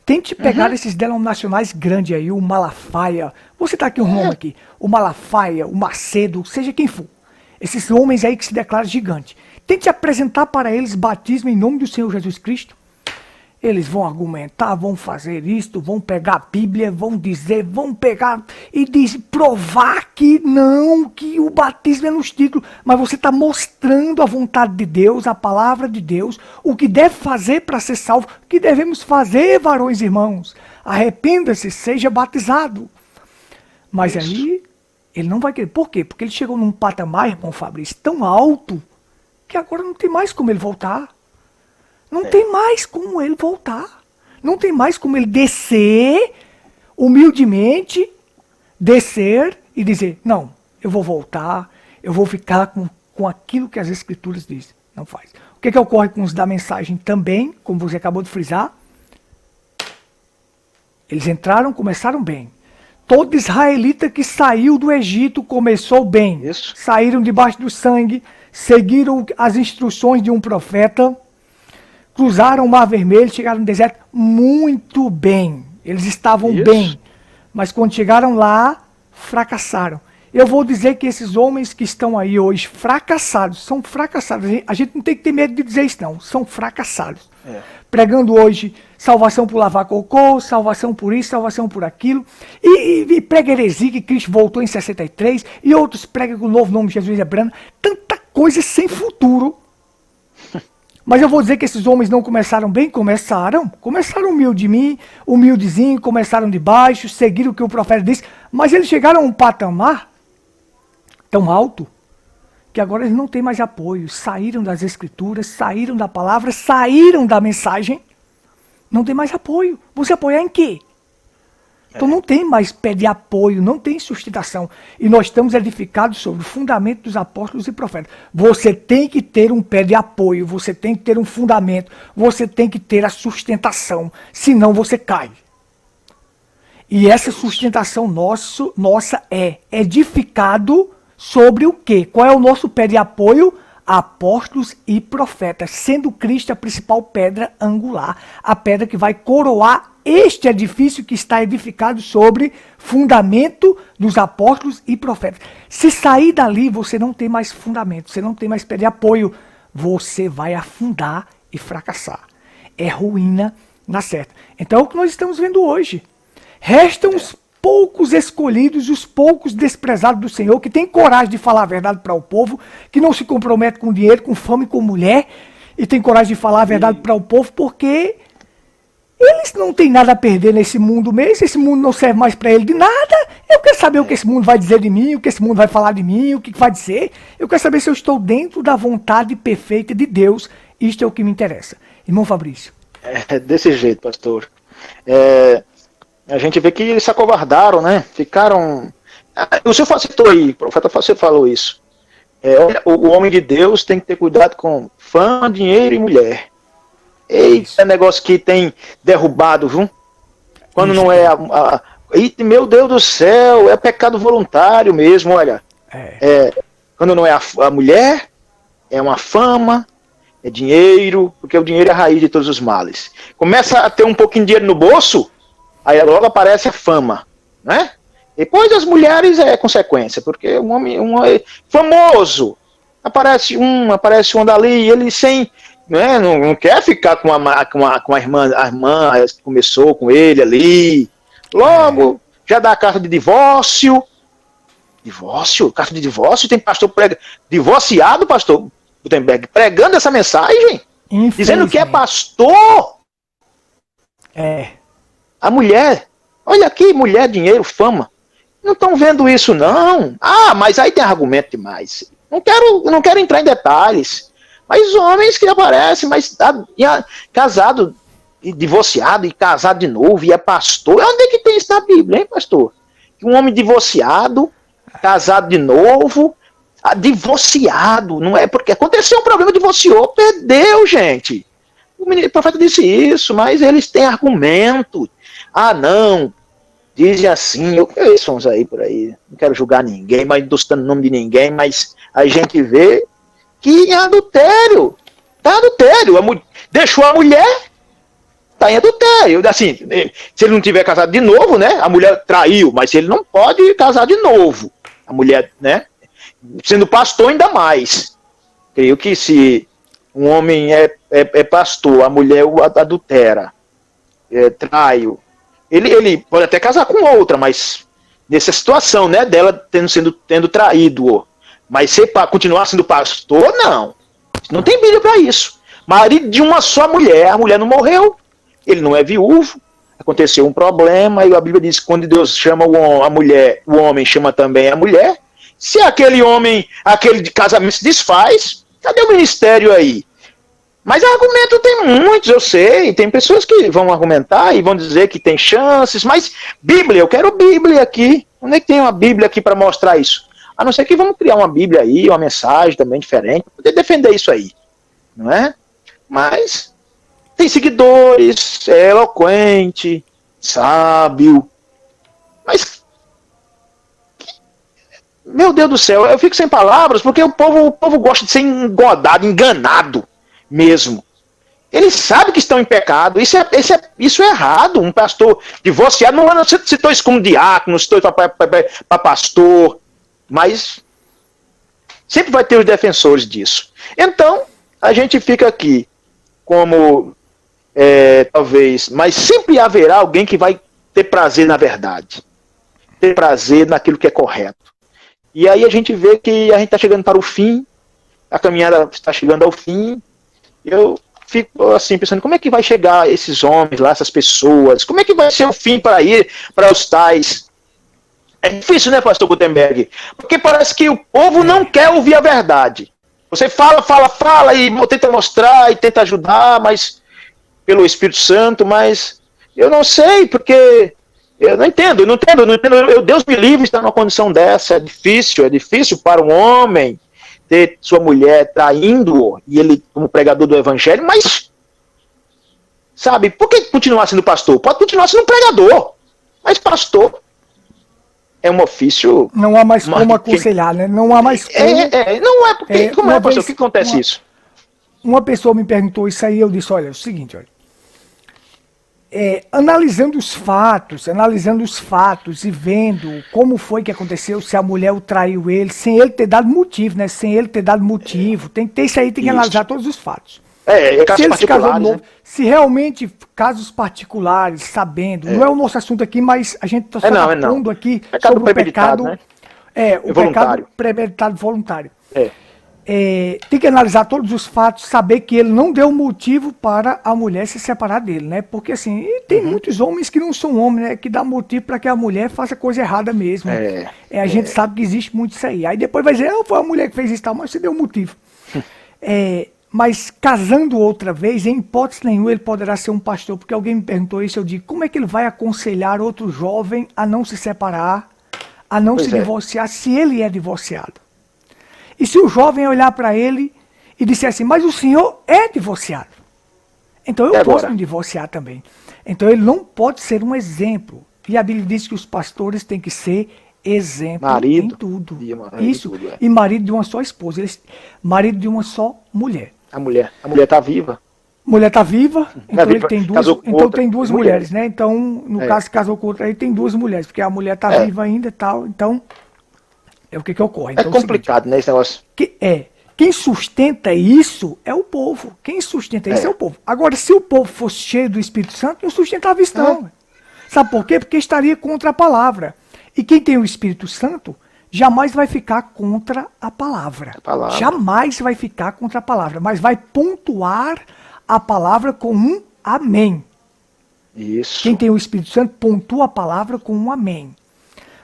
Tente pegar esses denominacionais grandes aí, o Malafaia. Vou citar aqui um nome aqui. O Malafaia, o Macedo, seja quem for. Esses homens aí que se declaram gigante. Tente apresentar para eles batismo em nome do Senhor Jesus Cristo. Eles vão argumentar, vão fazer isto, vão pegar a Bíblia, vão dizer, vão pegar e provar que não, que o batismo é nos títulos. Mas você está mostrando a vontade de Deus, a palavra de Deus, o que deve fazer para ser salvo, o que devemos fazer, varões e irmãos. Arrependa-se, seja batizado. Mas aí, ele não vai querer. Por quê? Porque ele chegou num patamar, irmão Fabrício, tão alto, que agora não tem mais como ele voltar. Não tem mais como ele voltar. Não tem mais como ele descer, humildemente, descer e dizer, não, eu vou voltar, eu vou ficar com aquilo que as Escrituras dizem. Não faz. O que ocorre com os da mensagem também, como você acabou de frisar? Eles entraram, começaram bem. Todo israelita que saiu do Egito começou bem. Isso. Saíram debaixo do sangue, seguiram as instruções de um profeta, cruzaram o Mar Vermelho, chegaram no deserto muito bem. Eles estavam bem. Mas quando chegaram lá, fracassaram. Eu vou dizer que esses homens que estão aí hoje fracassados, são fracassados. A gente não tem que ter medo de dizer isso não, são fracassados. Pregando hoje salvação por lavar cocô, salvação por isso, salvação por aquilo. E prega heresia que Cristo voltou em 63, e outros pregam que o novo nome de Jesus é Brando. Tanta coisa sem futuro. Mas eu vou dizer que esses homens não começaram bem? Começaram humildezinho, começaram de baixo, seguiram o que o profeta disse, mas eles chegaram a um patamar tão alto, que agora eles não têm mais apoio, saíram das Escrituras, saíram da palavra, saíram da mensagem, não tem mais apoio. Você apoiar em quê? Então não tem mais pé de apoio, não tem sustentação. E nós estamos edificados sobre o fundamento dos apóstolos e profetas. Você tem que ter um pé de apoio, você tem que ter um fundamento, você tem que ter a sustentação, senão você cai. E essa sustentação nossa é edificado sobre o quê? Qual é o nosso pé de apoio? apóstolos e profetas, sendo Cristo a principal pedra angular, a pedra que vai coroar este edifício que está edificado sobre fundamento dos apóstolos e profetas. Se sair dali, você não tem mais fundamento, você não tem mais pé de apoio, você vai afundar e fracassar. É ruína na certa. Então é o que nós estamos vendo hoje. Restam os poucos escolhidos, os poucos desprezados do Senhor, que têm coragem de falar a verdade para o povo, que não se compromete com dinheiro, com fama e com mulher, e tem coragem de falar a verdade para o povo, porque eles não têm nada a perder nesse mundo mesmo, esse mundo não serve mais para ele de nada. Eu quero saber o que esse mundo vai dizer de mim, o que esse mundo vai falar de mim, o que vai dizer. Eu quero saber se eu estou dentro da vontade perfeita de Deus. Isto é o que me interessa. Irmão Fabrício. É desse jeito, pastor. A gente vê que eles se acovardaram, né? Ficaram... O senhor citou aí, o profeta você falou isso. O homem de Deus tem que ter cuidado com fama, dinheiro e mulher. Eita, negócio que tem derrubado, viu? Quando não é meu Deus do céu, é pecado voluntário mesmo, olha. Quando não é a mulher, é uma fama, é dinheiro, porque o dinheiro é a raiz de todos os males. Começa a ter um pouquinho de dinheiro no bolso, aí logo aparece a fama, né? Depois as mulheres é consequência, porque um homem é famoso, aparece um dali, ele sem... Né, não quer ficar com a irmã que começou com ele ali. Logo, já dá a carta de divórcio. Carta de divórcio? Tem pastor divorciado, pastor Gutenberg, pregando essa mensagem, dizendo que é pastor. A mulher, olha aqui, mulher, dinheiro, fama. Não estão vendo isso, não. Mas aí tem argumento demais. Não quero entrar em detalhes. Mas homens que aparecem, mas casado, e divorciado, e casado de novo, e é pastor. Onde é que tem isso na Bíblia, hein, pastor? Um homem divorciado, casado de novo, divorciado, não é? Porque aconteceu um problema, divorciou, perdeu, gente. O profeta disse isso, mas eles têm argumento. Não, dizem assim, eles são aí por aí, não quero julgar ninguém, mas não estou citando o nome de ninguém, mas a gente vê que em adultério, deixou a mulher, tá em adultério, assim, se ele não tiver casado de novo, né, a mulher traiu, mas ele não pode casar de novo, a mulher, né, sendo pastor ainda mais, creio que se um homem é pastor, a mulher o adultera, traiu, ele pode até casar com outra, mas nessa situação, né, dela tendo traído, mas se continuar sendo pastor, não. Não tem Bíblia para isso. Marido de uma só mulher, a mulher não morreu, ele não é viúvo, aconteceu um problema, e a Bíblia diz que quando Deus chama a mulher, o homem chama também a mulher. Se aquele de casamento se desfaz, cadê o ministério aí? Mas argumento tem muitos, eu sei, tem pessoas que vão argumentar e vão dizer que tem chances, mas Bíblia, eu quero Bíblia aqui. Onde é que tem uma Bíblia aqui para mostrar isso? A não ser que vamos criar uma Bíblia aí, uma mensagem também diferente, para poder defender isso aí, não é? Mas tem seguidores, é eloquente, sábio, mas, meu Deus do céu, eu fico sem palavras, porque o povo gosta de ser enganado mesmo. Eles sabem que estão em pecado, isso é errado. Um pastor divorciado, não citou isso como diácono, citou isso para pastor, mas sempre vai ter os defensores disso. Então, a gente fica aqui como, talvez, mas sempre haverá alguém que vai ter prazer na verdade, ter prazer naquilo que é correto. E aí a gente vê que a gente está chegando para o fim, a caminhada está chegando ao fim. Eu fico assim pensando, como é que vai chegar esses homens lá, essas pessoas? Como é que vai ser o fim para ir para os tais? É difícil, né, pastor Gutenberg? Porque parece que o povo não quer ouvir a verdade. Você fala e tenta mostrar e tenta ajudar, mas pelo Espírito Santo, mas eu não sei, porque eu não entendo. Deus me livre de estar numa condição dessa. É difícil para um homem ter sua mulher traindo-o, e ele como pregador do evangelho, mas, sabe, por que continuar sendo pastor? Pode continuar sendo pregador, mas pastor, é um ofício... Não há mais como aconselhar, né? Não há mais como... não é, porque... como é, pastor? O que acontece isso? Uma pessoa me perguntou isso aí, eu disse, olha, é o seguinte, olha. Analisando os fatos e vendo como foi que aconteceu, se a mulher o traiu ele, sem ele ter dado motivo, né? Sem ele ter dado motivo. Tem que ter isso aí, tem que analisar todos os fatos. Casos particulares, né? Se realmente casos particulares, sabendo, não é o nosso assunto aqui, mas a gente está só pondo aqui sobre o pecado, né? O pecado premeditado voluntário. Tem que analisar todos os fatos, saber que ele não deu motivo para a mulher se separar dele, né? Porque assim, tem muitos homens que não são homens, né? Que dá motivo para que a mulher faça coisa errada mesmo. A gente sabe que existe muito isso aí. Aí depois vai dizer, não, foi a mulher que fez isso, tal, mas você deu motivo. Mas casando outra vez, em hipótese nenhuma, ele poderá ser um pastor, porque alguém me perguntou isso, eu digo, como é que ele vai aconselhar outro jovem a não se separar, a não se divorciar, se ele é divorciado? E se o jovem olhar para ele e disser assim, mas o senhor é divorciado, então eu posso me divorciar também. Então ele não pode ser um exemplo. E a Bíblia diz que os pastores têm que ser exemplo em tudo. E marido de uma só esposa, marido de uma só mulher. A mulher está viva. Mulher está viva, então ele tem duas, então tem duas mulheres, né? Então, no caso, casou com outra, aí tem duas mulheres, porque a mulher está viva ainda e tal, então, o que ocorre? Então, complicado, né, esse negócio? Quem sustenta isso é o povo. Quem sustenta isso é o povo. Agora, se o povo fosse cheio do Espírito Santo, não sustentava isso não. Sabe por quê? Porque estaria contra a palavra. E quem tem o Espírito Santo jamais vai ficar contra a palavra. Jamais vai ficar contra a palavra, mas vai pontuar a palavra com um amém. Isso. Quem tem o Espírito Santo pontua a palavra com um amém.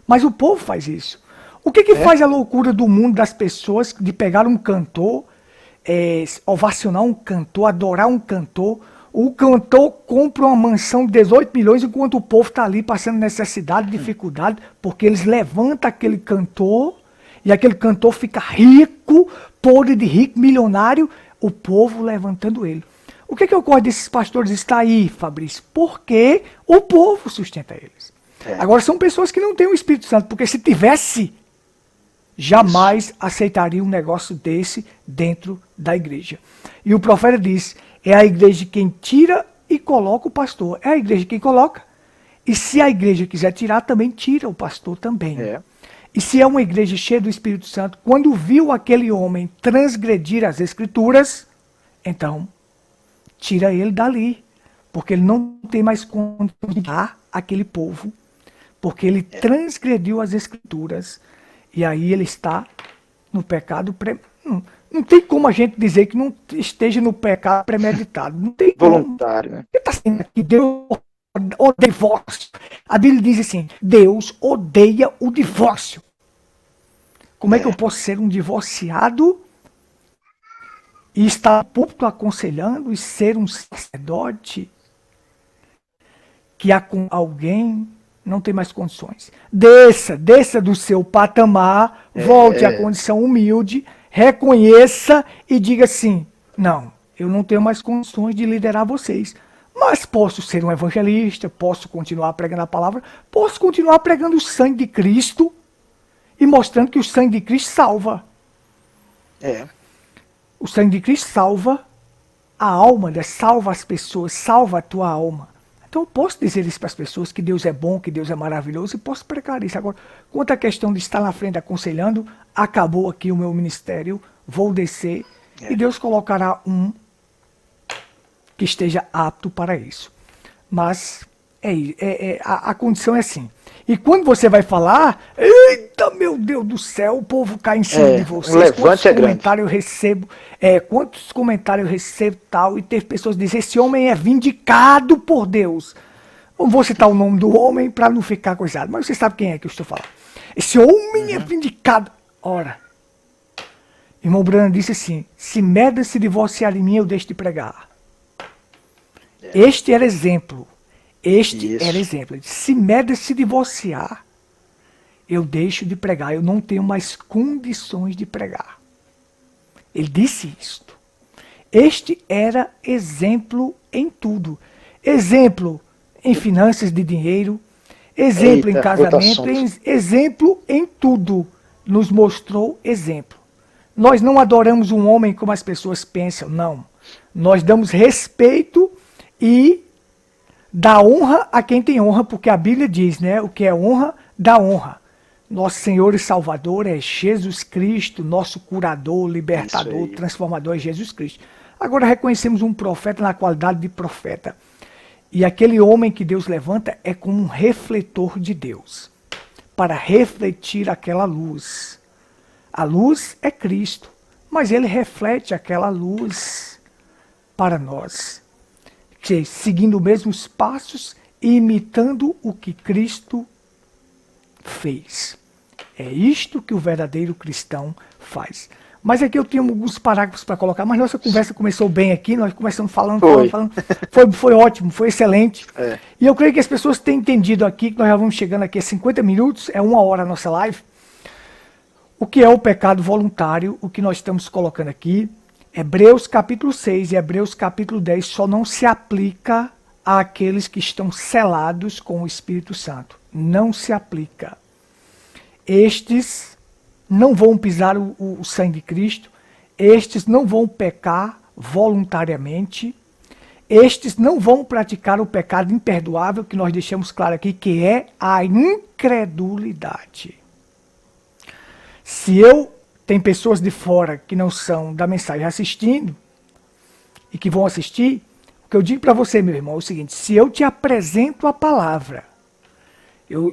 Mas o povo faz isso. O que faz a loucura do mundo das pessoas de pegar um cantor, ovacionar um cantor, adorar um cantor? O cantor compra uma mansão de 18 milhões enquanto o povo está ali passando necessidade, dificuldade, porque eles levantam aquele cantor e aquele cantor fica rico, podre de rico, milionário, o povo levantando ele. O que ocorre desses pastores está aí, Fabrício? Porque o povo sustenta eles. Agora são pessoas que não têm o Espírito Santo, porque se tivesse, jamais aceitaria um negócio desse dentro da igreja. E o profeta diz, é a igreja quem tira e coloca o pastor. É a igreja quem coloca. E se a igreja quiser tirar, também tira o pastor também. E se é uma igreja cheia do Espírito Santo, quando viu aquele homem transgredir as Escrituras, então tira ele dali. Porque ele não tem mais condição de dar aquele povo. Porque ele transgrediu as Escrituras. E aí ele está no pecado Não tem como a gente dizer que não esteja no pecado premeditado. Não tem voluntário, né? Está sendo aqui, Deus odeia o divórcio. A Bíblia diz assim, Deus odeia o divórcio. Como é que eu posso ser um divorciado e estar no púlpito aconselhando e ser um sacerdote que com alguém não tem mais condições? Desça do seu patamar, volte à condição humilde, reconheça e diga assim, não, eu não tenho mais condições de liderar vocês, mas posso ser um evangelista, posso continuar pregando a palavra, posso continuar pregando o sangue de Cristo e mostrando que o sangue de Cristo salva. O sangue de Cristo salva a alma, salva as pessoas, salva a tua alma. Então eu posso dizer isso para as pessoas, que Deus é bom, que Deus é maravilhoso, e posso pregar isso. Agora, quanto à questão de estar na frente aconselhando, acabou aqui o meu ministério, vou descer, e Deus colocará um que esteja apto para isso. Mas a condição é assim. E quando você vai falar, eita, meu Deus do céu, o povo cai em cima de vocês. Quantos comentários eu recebo, quantos comentários eu recebo tal, e teve pessoas que dizem, esse homem é vindicado por Deus. Não vou citar o nome do homem para não ficar coisado, mas você sabe quem é que eu estou falando. Esse homem é vindicado. Ora, irmão Brano disse assim, se merda se divorciar de mim, eu deixo de pregar. Este era exemplo. Era exemplo. Se merda se divorciar, eu deixo de pregar. Eu não tenho mais condições de pregar. Ele disse isto. Este era exemplo em tudo. Exemplo em finanças de dinheiro. Exemplo em Eita, casamento, outro assunto. exemplo em tudo. Nos mostrou exemplo. Nós não adoramos um homem como as pessoas pensam, não. Nós damos respeito e dá honra a quem tem honra, porque a Bíblia diz, né? O que é honra, dá honra. Nosso Senhor e Salvador é Jesus Cristo, nosso curador, libertador, transformador é Jesus Cristo. Agora reconhecemos um profeta na qualidade de profeta. E aquele homem que Deus levanta é como um refletor de Deus, para refletir aquela luz. A luz é Cristo, mas ele reflete aquela luz para nós, seguindo os mesmos passos e imitando o que Cristo fez. É isto que o verdadeiro cristão faz. Mas aqui eu tenho alguns parágrafos para colocar, mas nossa conversa começou bem aqui, nós começamos falando. Foi ótimo, foi excelente. É. E eu creio que as pessoas têm entendido aqui, que nós já vamos chegando aqui a 50 minutos, é 1 hora a nossa live. O que é o pecado voluntário, o que nós estamos colocando aqui. Hebreus capítulo 6 e Hebreus capítulo 10 só não se aplica àqueles que estão selados com o Espírito Santo. Não se aplica. Estes não vão pisar o sangue de Cristo, estes não vão pecar voluntariamente, estes não vão praticar o pecado imperdoável que nós deixamos claro aqui, que é a incredulidade. Tem pessoas de fora que não são da mensagem assistindo e que vão assistir, o que eu digo para você, meu irmão, é o seguinte: se eu te apresento a palavra,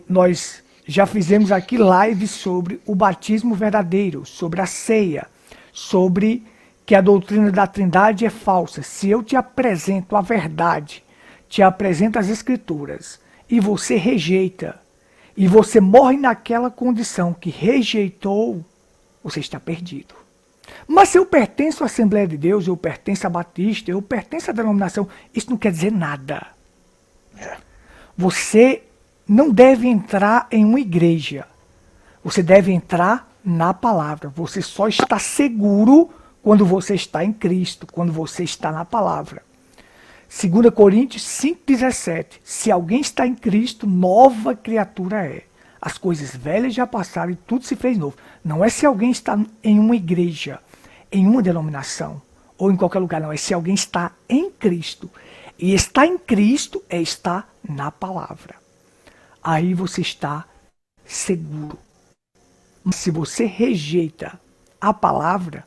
nós já fizemos aqui lives sobre o batismo verdadeiro, sobre a ceia, sobre que a doutrina da Trindade é falsa. Se eu te apresento a verdade, te apresento as Escrituras, e você rejeita, e você morre naquela condição que rejeitou, você está perdido. Mas se eu pertenço à Assembleia de Deus, eu pertenço a Batista, eu pertenço à denominação, isso não quer dizer nada. Você não deve entrar em uma igreja. Você deve entrar na palavra. Você só está seguro quando você está em Cristo, quando você está na palavra. 2 Coríntios 5,17. Se alguém está em Cristo, nova criatura é. As coisas velhas já passaram e tudo se fez novo. Não é se alguém está em uma igreja, em uma denominação, ou em qualquer lugar, não. É se alguém está em Cristo. E estar em Cristo é estar na palavra. Aí você está seguro. Mas se você rejeita a palavra,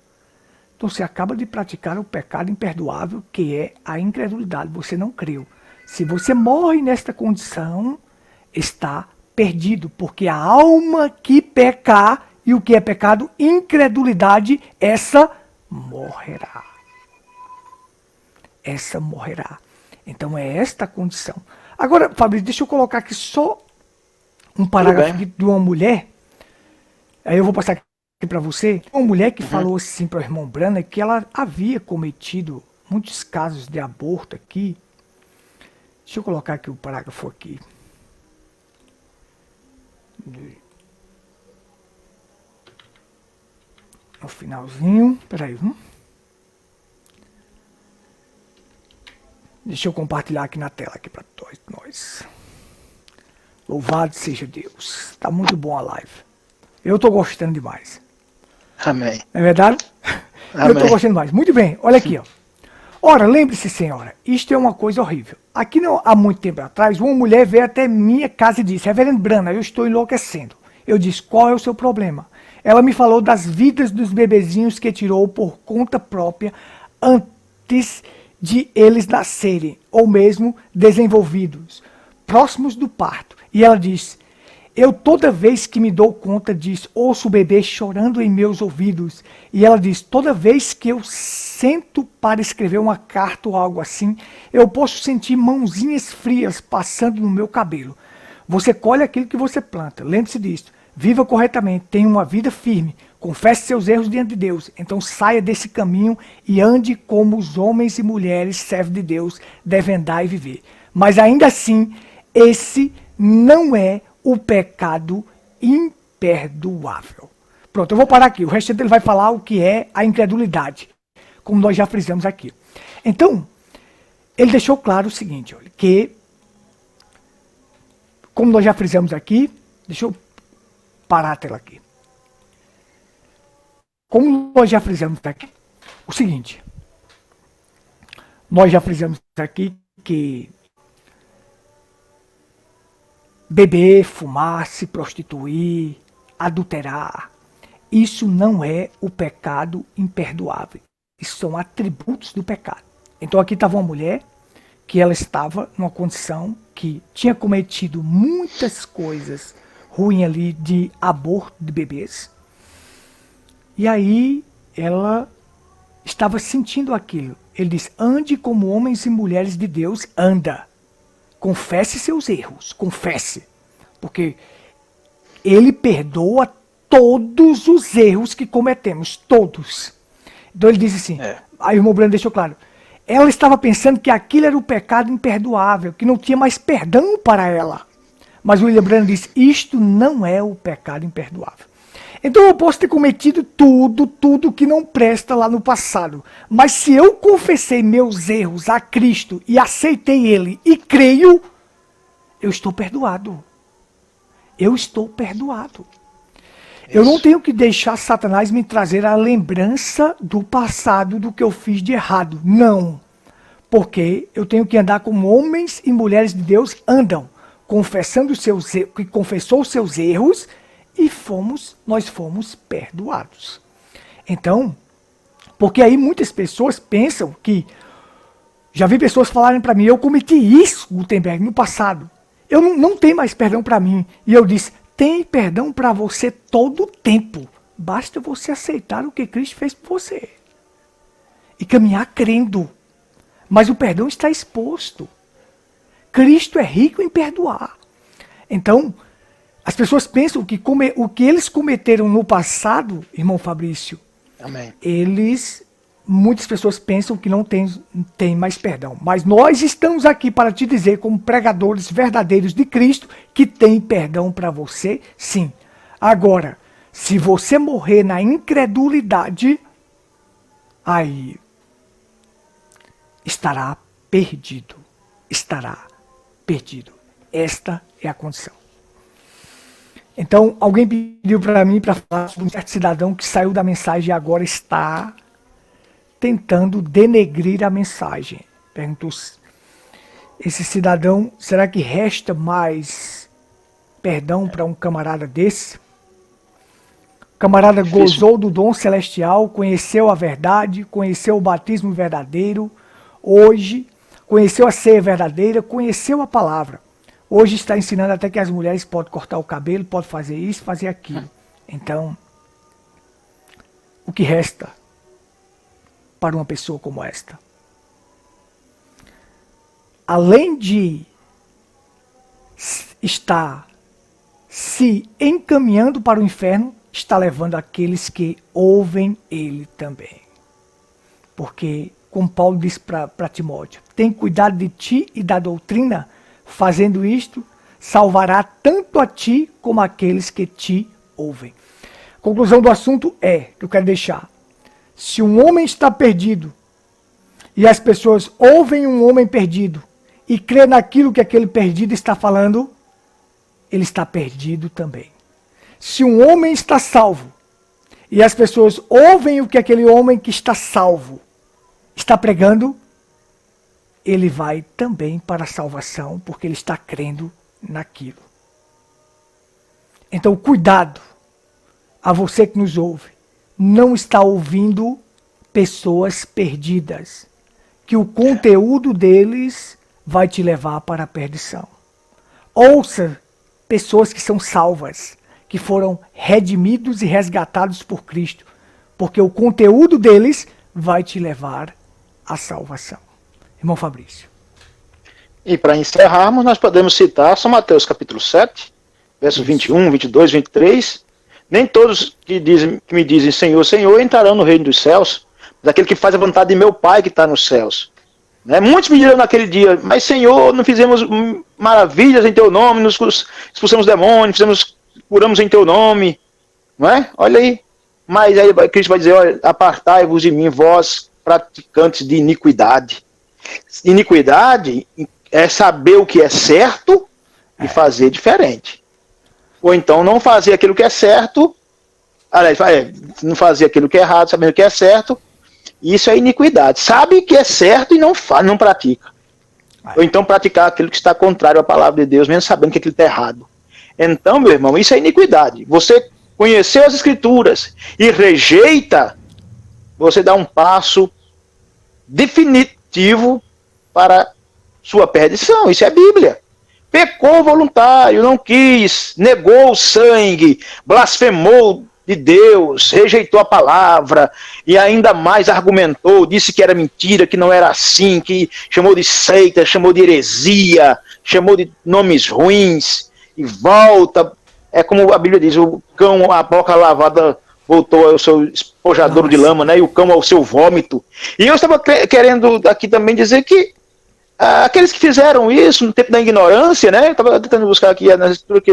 então você acaba de praticar o pecado imperdoável, que é a incredulidade. Você não creu. Se você morre nesta condição, está perdido, porque a alma que pecar, e o que é pecado? Incredulidade, essa morrerá. Essa morrerá. Então é esta a condição. Agora, Fabrício, deixa eu colocar aqui só um parágrafo de uma mulher. Aí eu vou passar aqui para você. Uma mulher que falou assim para o irmão Branham que ela havia cometido muitos casos de aborto aqui. Deixa eu colocar aqui o parágrafo aqui. No finalzinho. Peraí. Deixa eu compartilhar aqui na tela aqui para nós. Louvado seja Deus. Está muito bom a live. Eu estou gostando demais. Amém. Não é verdade? Amém. Eu estou gostando demais. Muito bem, olha aqui. Ó. Ora, lembre-se, senhora, isto é uma coisa horrível. Aqui não, há muito tempo atrás, uma mulher veio até minha casa e disse: Reverendo Branham, eu estou enlouquecendo. Eu disse: qual é o seu problema? Ela me falou das vidas dos bebezinhos que tirou por conta própria antes de eles nascerem, ou mesmo desenvolvidos, próximos do parto. E ela disse: eu toda vez que me dou conta disso, ouço o bebê chorando em meus ouvidos. E ela diz: toda vez que eu sento para escrever uma carta ou algo assim, eu posso sentir mãozinhas frias passando no meu cabelo. Você colhe aquilo que você planta. Lembre-se disso. Viva corretamente, tenha uma vida firme. Confesse seus erros diante de Deus. Então saia desse caminho e ande como os homens e mulheres servos de Deus devem andar e viver. Mas ainda assim, esse não é o pecado imperdoável. Pronto, eu vou parar aqui. O restante ele vai falar o que é a incredulidade, como nós já frisamos aqui. Então, ele deixou claro o seguinte, olha, que como nós já frisamos aqui, deixa eu parar a tela aqui. Como nós já frisamos aqui, o seguinte, nós já frisamos aqui que beber, fumar, se prostituir, adulterar, isso não é o pecado imperdoável. Isso são atributos do pecado. Então aqui estava uma mulher que ela estava numa condição que tinha cometido muitas coisas ruins ali de aborto de bebês. E aí ela estava sentindo aquilo. Ele diz, ande como homens e mulheres de Deus, anda. Confesse seus erros, confesse. Porque ele perdoa todos os erros que cometemos, todos. Então ele diz assim, aí o irmão Brando deixou claro, ela estava pensando que aquilo era o pecado imperdoável, que não tinha mais perdão para ela. Mas o William Branham diz, isto não é o pecado imperdoável. Então eu posso ter cometido tudo que não presta lá no passado. Mas se eu confessei meus erros a Cristo e aceitei Ele e creio, eu estou perdoado. Eu estou perdoado. Isso. Eu não tenho que deixar Satanás me trazer a lembrança do passado, do que eu fiz de errado. Não. Porque eu tenho que andar como homens e mulheres de Deus andam, confessando que confessou os seus erros e nós fomos perdoados. Então, porque aí muitas pessoas pensam que, já vi pessoas falarem para mim, eu cometi isso, Gutenberg, no passado. Eu não tenho mais perdão para mim. E eu disse, tem perdão para você todo o tempo. Basta você aceitar o que Cristo fez por você. E caminhar crendo. Mas o perdão está exposto. Cristo é rico em perdoar. Então, as pessoas pensam que o que eles cometeram no passado, irmão Fabrício, Amém. Muitas pessoas pensam que não tem mais perdão. Mas nós estamos aqui para te dizer, como pregadores verdadeiros de Cristo, que tem perdão para você, sim. Agora, se você morrer na incredulidade, aí estará perdido. Estará perdido. Esta é a condição. Então, alguém pediu para mim para falar sobre um certo cidadão que saiu da mensagem e agora está tentando denegrir a mensagem. Perguntou, esse cidadão, será que resta mais perdão para um camarada desse? O camarada gozou do dom celestial, conheceu a verdade, conheceu o batismo verdadeiro, hoje conheceu a ceia verdadeira, conheceu a palavra. Hoje está ensinando até que as mulheres podem cortar o cabelo, podem fazer isso, fazer aquilo. Então, o que resta para uma pessoa como esta? Além de estar se encaminhando para o inferno, está levando aqueles que ouvem ele também. Porque, como Paulo disse para Timóteo, tem cuidado de ti e da doutrina. Fazendo isto, salvará tanto a ti como aqueles que te ouvem. Conclusão do assunto que eu quero deixar. Se um homem está perdido, e as pessoas ouvem um homem perdido, e crê naquilo que aquele perdido está falando, ele está perdido também. Se um homem está salvo, e as pessoas ouvem o que aquele homem que está salvo está pregando, ele vai também para a salvação, porque ele está crendo naquilo. Então, cuidado a você que nos ouve. Não está ouvindo pessoas perdidas, que o conteúdo deles vai te levar para a perdição. Ouça pessoas que são salvas, que foram redimidos e resgatados por Cristo, porque o conteúdo deles vai te levar à salvação. Irmão Fabrício. E para encerrarmos, nós podemos citar São Mateus capítulo 7, versos 21, 22, 23. Nem todos que me dizem Senhor, Senhor, entrarão no reino dos céus, mas aquele que faz a vontade de meu Pai que está nos céus. Né? Muitos me dirão naquele dia, mas Senhor, não fizemos maravilhas em teu nome, nos expulsamos demônios, curamos em teu nome. Não é? Olha aí. Mas aí Cristo vai dizer, olha, apartai-vos de mim, vós praticantes de iniquidade. Iniquidade é saber o que é certo e fazer diferente. Ou então não fazer aquilo que é certo, aliás, não fazer aquilo que é errado, sabendo que é certo, isso é iniquidade. Sabe que é certo e não faz, não pratica. Ou então praticar aquilo que está contrário à palavra de Deus, mesmo sabendo que aquilo está errado. Então, meu irmão, isso é iniquidade. Você conheceu as Escrituras e rejeita, você dá um passo definitivo para sua perdição. Isso é Bíblia. Pecou voluntário, não quis, negou o sangue, blasfemou de Deus, rejeitou a palavra e ainda mais argumentou, disse que era mentira, que não era assim, que chamou de seita, chamou de heresia, chamou de nomes ruins e volta. É como a Bíblia diz, o cão, a boca lavada voltou ao seu espojadouro de lama, né? E o cão ao seu vômito. E eu estava querendo aqui também dizer que aqueles que fizeram isso no tempo da ignorância, né? Eu estava tentando buscar aqui na escritura que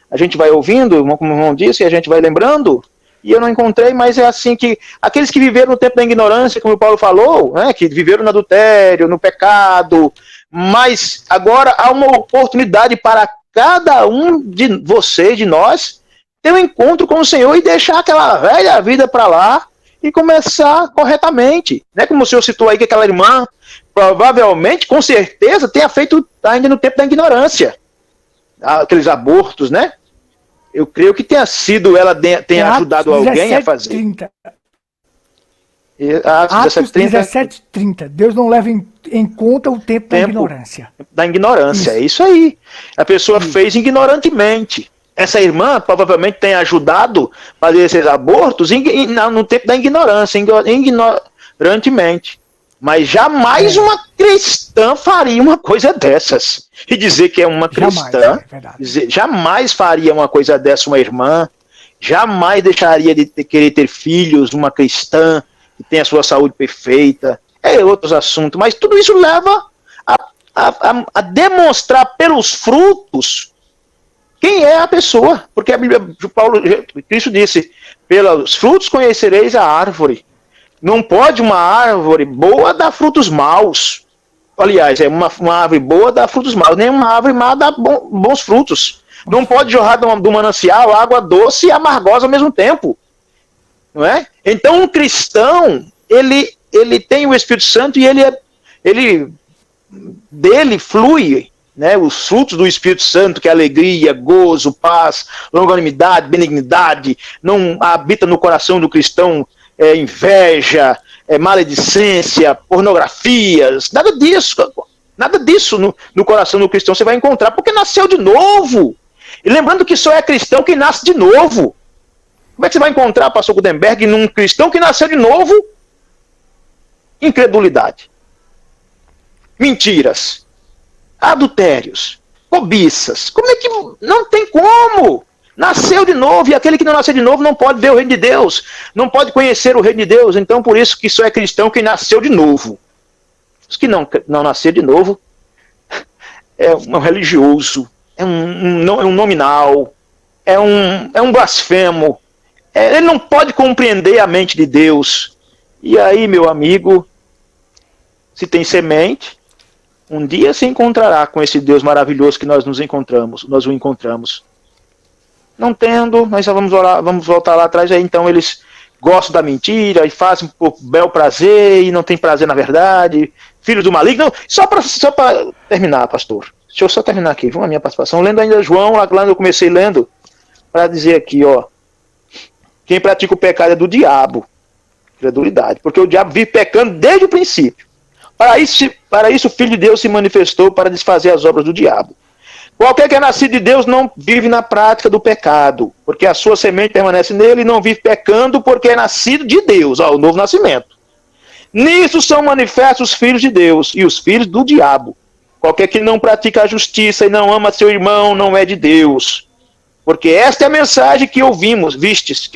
a gente vai ouvindo, como o irmão disse, e a gente vai lembrando, e eu não encontrei, mas é assim que aqueles que viveram no tempo da ignorância, como o Paulo falou, né? Que viveram no adultério, no pecado, mas agora há uma oportunidade para cada um de vocês, de nós, ter um encontro com o Senhor e deixar aquela velha vida para lá e começar corretamente. Né? Como o senhor citou aí que aquela irmã, provavelmente, com certeza, tenha feito ainda no tempo da ignorância. Aqueles abortos, né? Eu creio que tenha sido, ela tenha ajudado alguém a fazer. 30. Atos 17:30. Deus não leva em conta o tempo da ignorância. Da ignorância, é isso aí. A pessoa fez ignorantemente. Essa irmã provavelmente tem ajudado a fazer esses abortos no tempo da ignorância, ignorantemente. Mas jamais uma cristã faria uma coisa dessas. E dizer que é uma cristã, jamais faria uma coisa dessa uma irmã, jamais deixaria de querer ter filhos, uma cristã que tem a sua saúde perfeita, outros assuntos. Mas tudo isso leva a demonstrar pelos frutos quem é a pessoa. Porque a Bíblia, Cristo disse, pelos frutos conhecereis a árvore. Não pode uma árvore boa dar frutos maus. Aliás, uma árvore boa dá frutos maus, nem uma árvore má dá bons frutos. Não pode jorrar do manancial água doce e amargosa ao mesmo tempo. Não é? Então um cristão, ele tem o Espírito Santo e dele flui, né, os frutos do Espírito Santo, que é alegria, gozo, paz, longanimidade, benignidade. Não habita no coração do cristão inveja, maledicência, pornografias, nada disso no coração do cristão você vai encontrar, porque nasceu de novo. E lembrando que só é cristão quem nasce de novo. Como é que você vai encontrar, pastor Gutenberg, num cristão que nasceu de novo? Incredulidade, mentiras, adultérios, cobiças. Como é que não tem como? Nasceu de novo, e aquele que não nasceu de novo não pode ver o reino de Deus, não pode conhecer o reino de Deus. Então por isso que só é cristão quem nasceu de novo. Os que não nasceram de novo é um religioso, é um nominal, é um blasfemo. Ele não pode compreender a mente de Deus. E aí, meu amigo, se tem semente, um dia se encontrará com esse Deus maravilhoso que nós o encontramos. Não tendo, nós vamos voltar lá atrás, aí então eles gostam da mentira e fazem por bel prazer e não tem prazer na verdade, filhos do maligno. Só para terminar, pastor, deixa eu só terminar aqui, vamos a minha participação, lendo ainda João, lá eu comecei lendo, para dizer aqui, ó, quem pratica o pecado é do diabo, credulidade, porque o diabo vive pecando desde o princípio. Para isso o Filho de Deus se manifestou para desfazer as obras do diabo. Qualquer que é nascido de Deus não vive na prática do pecado, porque a sua semente permanece nele e não vive pecando porque é nascido de Deus, o novo nascimento. Nisso são manifestos os filhos de Deus e os filhos do diabo. Qualquer que não pratica a justiça e não ama seu irmão não é de Deus. Porque esta é a mensagem que ouvistes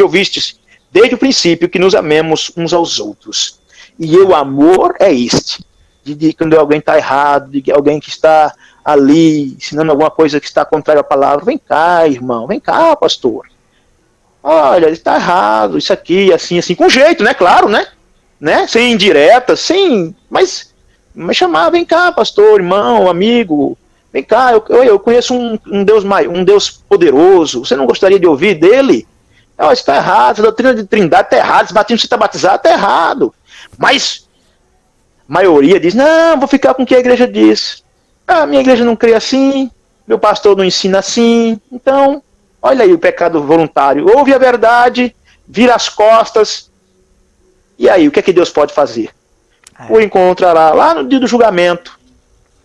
desde o princípio, que nos amemos uns aos outros. E o amor é este. De quando alguém está errado, de alguém que está ali, ensinando alguma coisa que está contrária à palavra, vem cá, irmão, vem cá, pastor. Olha, está errado, isso aqui, assim, com jeito, né? Claro, né? Sem indireta, mas chamar, vem cá, pastor, irmão, amigo, Vem cá, eu conheço um Deus poderoso, você não gostaria de ouvir dele? Não, isso está errado, a doutrina de trindade está errada, esse batismo que você está batizado está errado. Mas a maioria diz, não, vou ficar com o que a igreja diz. Ah, minha igreja não crê assim, meu pastor não ensina assim. Então, olha aí o pecado voluntário. Ouve a verdade, vira as costas. E aí, o que é que Deus pode fazer? O encontrará lá no dia do julgamento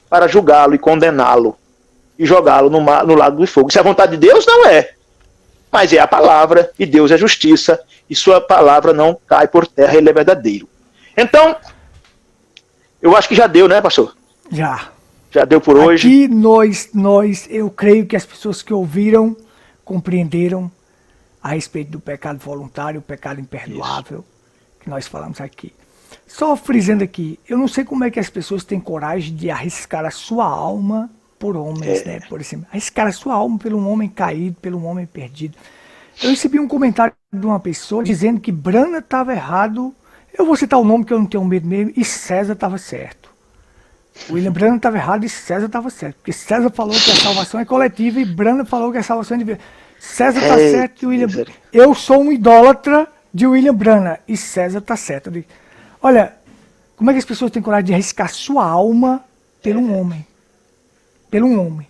para julgá-lo e condená-lo e jogá-lo no lago do fogo. Se é a vontade de Deus, não é. Mas é a palavra, e Deus é justiça, e sua palavra não cai por terra, ele é verdadeiro. Então, eu acho que já deu, né, pastor? Já. Já deu por hoje. Aqui eu creio que as pessoas que ouviram, compreenderam a respeito do pecado voluntário, o pecado imperdoável, que nós falamos aqui. Só frisando aqui, eu não sei como é que as pessoas têm coragem de arriscar a sua alma por homens, né? Por exemplo, arriscar a sua alma por um homem caído, por um homem perdido. Eu recebi um comentário de uma pessoa dizendo que Brana estava errado, eu vou citar o nome que eu não tenho medo mesmo, e César estava certo. William Branham estava errado e César estava certo. Porque César falou que a salvação é coletiva e Branham falou que a salvação é individual. César está certo e William Branham. Eu sou um idólatra de William Branham e César está certo. Olha, como é que as pessoas têm coragem de arriscar sua alma por um homem? Pelo um homem.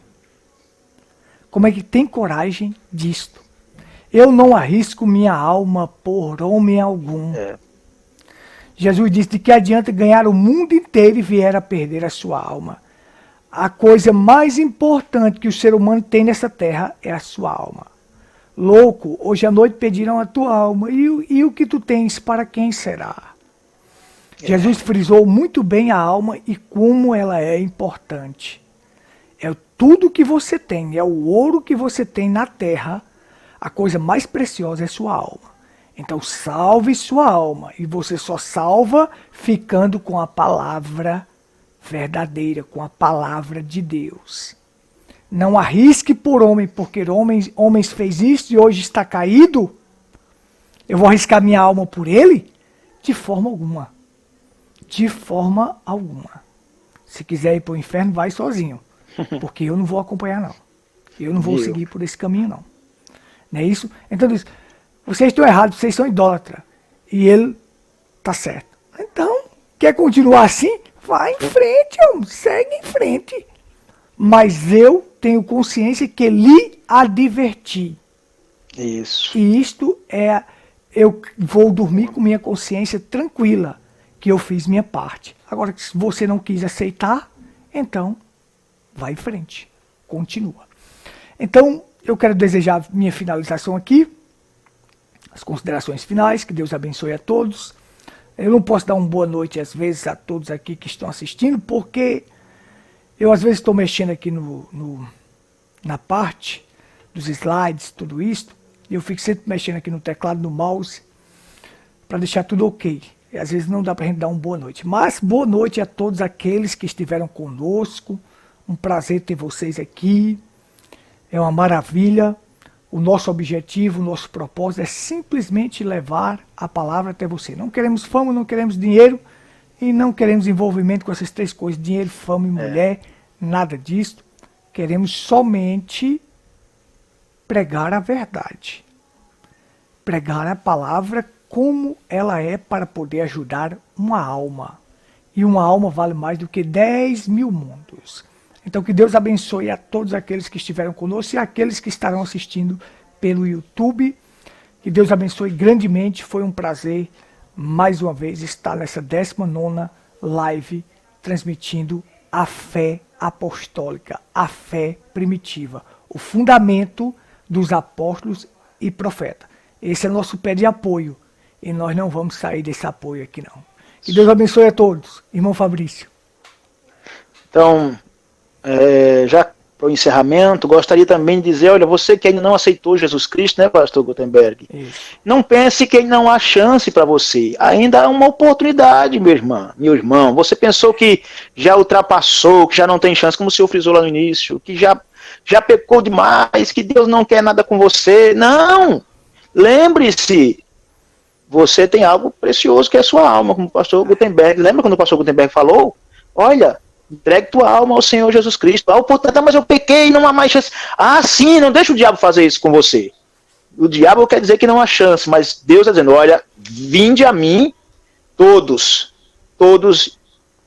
Como é que tem coragem disto? Eu não arrisco minha alma por homem algum. Jesus disse, de que adianta ganhar o mundo inteiro e vier a perder a sua alma. A coisa mais importante que o ser humano tem nessa terra é a sua alma. Louco, hoje à noite pedirão a tua alma, e o que tu tens, para quem será? Jesus frisou muito bem a alma e como ela é importante. É tudo que você tem, é o ouro que você tem na terra, a coisa mais preciosa é sua alma. Então salve sua alma, e você só salva ficando com a palavra verdadeira, com a palavra de Deus. Não arrisque por homem, porque homens fez isso e hoje está caído. Eu vou arriscar minha alma por ele? De forma alguma. De forma alguma. Se quiser ir para o inferno, vai sozinho. Porque eu não vou acompanhar, não. Eu não vou seguir por esse caminho, não. Não é isso? Então, diz, vocês estão errados, vocês são idólatras. E ele está certo. Então, quer continuar assim? Vai em frente, homem, segue em frente. Mas eu tenho consciência que lhe adverti. Isso. E isto é, eu vou dormir com minha consciência tranquila, que eu fiz minha parte. Agora, se você não quis aceitar, então, vai em frente, continua. Então, eu quero desejar minha finalização aqui, as considerações finais, que Deus abençoe a todos. Eu não posso dar uma boa noite, às vezes, a todos aqui que estão assistindo, porque eu, às vezes, estou mexendo aqui na parte dos slides, tudo isso, e eu fico sempre mexendo aqui no teclado, no mouse, para deixar tudo ok. E, às vezes, não dá para a gente dar uma boa noite. Mas, boa noite a todos aqueles que estiveram conosco. Um prazer ter vocês aqui. É uma maravilha. O nosso objetivo, o nosso propósito é simplesmente levar a palavra até você. Não queremos fama, não queremos dinheiro e não queremos envolvimento com essas três coisas, dinheiro, fama e mulher, nada disso. Queremos somente pregar a verdade. Pregar a palavra como ela é para poder ajudar uma alma. E uma alma vale mais do que 10 mil mundos. Então que Deus abençoe a todos aqueles que estiveram conosco e aqueles que estarão assistindo pelo YouTube. Que Deus abençoe grandemente. Foi um prazer, mais uma vez, estar nessa 19ª live transmitindo a fé apostólica, a fé primitiva, o fundamento dos apóstolos e profetas. Esse é o nosso pé de apoio e nós não vamos sair desse apoio aqui não. Que Deus abençoe a todos. Irmão Fabrício. Então, já para o encerramento, gostaria também de dizer, olha, você que ainda não aceitou Jesus Cristo, né, pastor Gutenberg? Isso. Não pense que não há chance para você. Ainda há uma oportunidade, meu irmão. Você pensou que já ultrapassou, que já não tem chance, como o senhor frisou lá no início, que já pecou demais, que Deus não quer nada com você. Não! Lembre-se, você tem algo precioso que é a sua alma, como o pastor Gutenberg. Lembra quando o pastor Gutenberg falou? Olha, Entregue tua alma ao Senhor Jesus Cristo. Ah, portanto, mas eu pequei, não há mais chance. Ah, sim, não deixa o diabo fazer isso com você. O diabo quer dizer que não há chance, mas Deus está dizendo, olha, vinde a mim todos,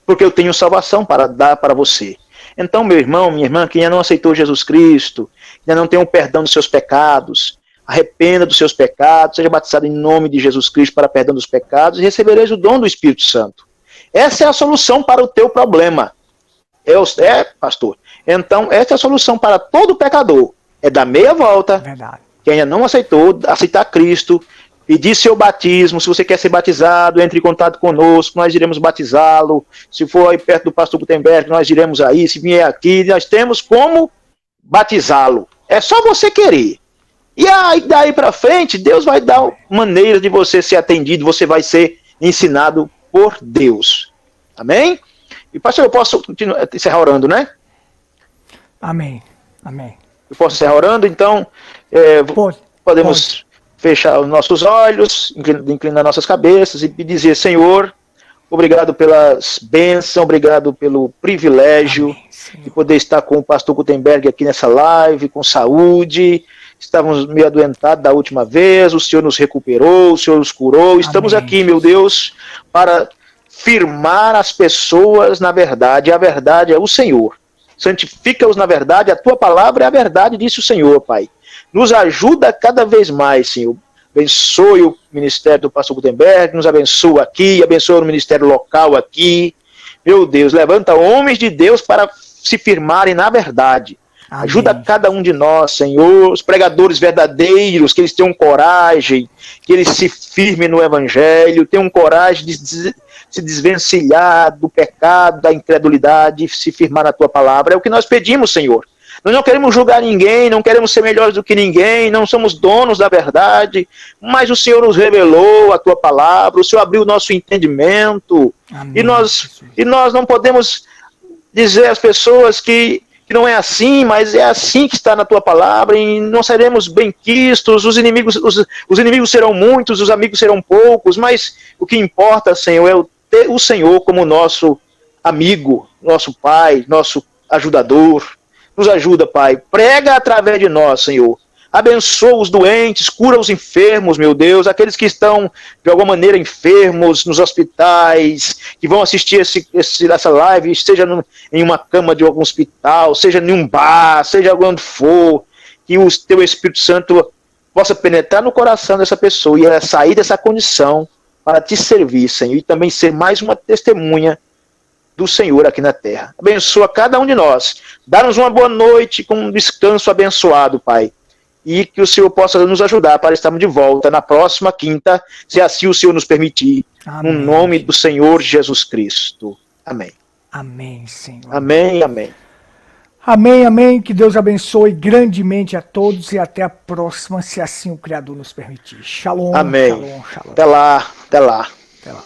porque eu tenho salvação para dar para você. Então, meu irmão, minha irmã, que ainda não aceitou Jesus Cristo, ainda não tem o perdão dos seus pecados, arrependa dos seus pecados, seja batizado em nome de Jesus Cristo para perdão dos pecados e recebereis o dom do Espírito Santo. Essa é a solução para o teu problema. Pastor. Então, essa é a solução para todo pecador. É dar meia volta. Verdade. Quem ainda não aceitou, aceitar Cristo, pedir seu batismo. Se você quer ser batizado, entre em contato conosco, nós iremos batizá-lo. Se for aí perto do pastor Gutenberg, nós iremos aí. Se vier aqui, nós temos como batizá-lo. É só você querer. E aí, daí para frente, Deus vai dar maneira de você ser atendido, você vai ser ensinado por Deus. Amém? E pastor, eu posso encerrar orando, né? Amém. Amém. Eu posso encerrar orando, então podemos fechar os nossos olhos, inclinar nossas cabeças e dizer, Senhor, obrigado pelas bênçãos, obrigado pelo privilégio de poder estar com o pastor Gutenberg aqui nessa live, com saúde. Estávamos meio adoentados da última vez, o Senhor nos recuperou, o Senhor nos curou. Estamos aqui, meu Deus, para firmar as pessoas na verdade. A verdade é o Senhor. Santifica-os na verdade, a tua palavra é a verdade, disse o Senhor, Pai. Nos ajuda cada vez mais, Senhor. Abençoe o ministério do pastor Gutenberg, nos abençoa aqui, abençoa o ministério local aqui. Meu Deus, levanta homens de Deus para se firmarem na verdade. Amém. Ajuda cada um de nós, Senhor, os pregadores verdadeiros, que eles tenham coragem, que eles se firmem no Evangelho, tenham coragem de se desvencilhar do pecado, da incredulidade, e se firmar na Tua palavra. É o que nós pedimos, Senhor. Nós não queremos julgar ninguém, não queremos ser melhores do que ninguém, não somos donos da verdade, mas o Senhor nos revelou a Tua palavra, o Senhor abriu o nosso entendimento. Amém. E nós não podemos dizer às pessoas que não é assim, mas é assim que está na Tua palavra, e não seremos bem-quistos, os inimigos serão muitos, os amigos serão poucos, mas o que importa, Senhor, é ter o Senhor como nosso amigo, nosso Pai, nosso ajudador. Nos ajuda, Pai, prega através de nós, Senhor. Abençoa os doentes, cura os enfermos, meu Deus, aqueles que estão, de alguma maneira, enfermos nos hospitais, que vão assistir essa live, seja em uma cama de algum hospital, seja em um bar, seja onde for, que o Teu Espírito Santo possa penetrar no coração dessa pessoa e ela sair dessa condição para Te servir, Senhor, e também ser mais uma testemunha do Senhor aqui na terra. Abençoa cada um de nós. Dá-nos uma boa noite com um descanso abençoado, Pai. E que o Senhor possa nos ajudar para estarmos de volta na próxima quinta, se assim o Senhor nos permitir. Amém. No nome do Senhor Jesus Cristo. Amém. Amém, Senhor. Amém, amém. Amém, amém. Que Deus abençoe grandemente a todos e até a próxima, se assim o Criador nos permitir. Shalom. Amém. Shalom, shalom. Até lá, até lá. Até lá.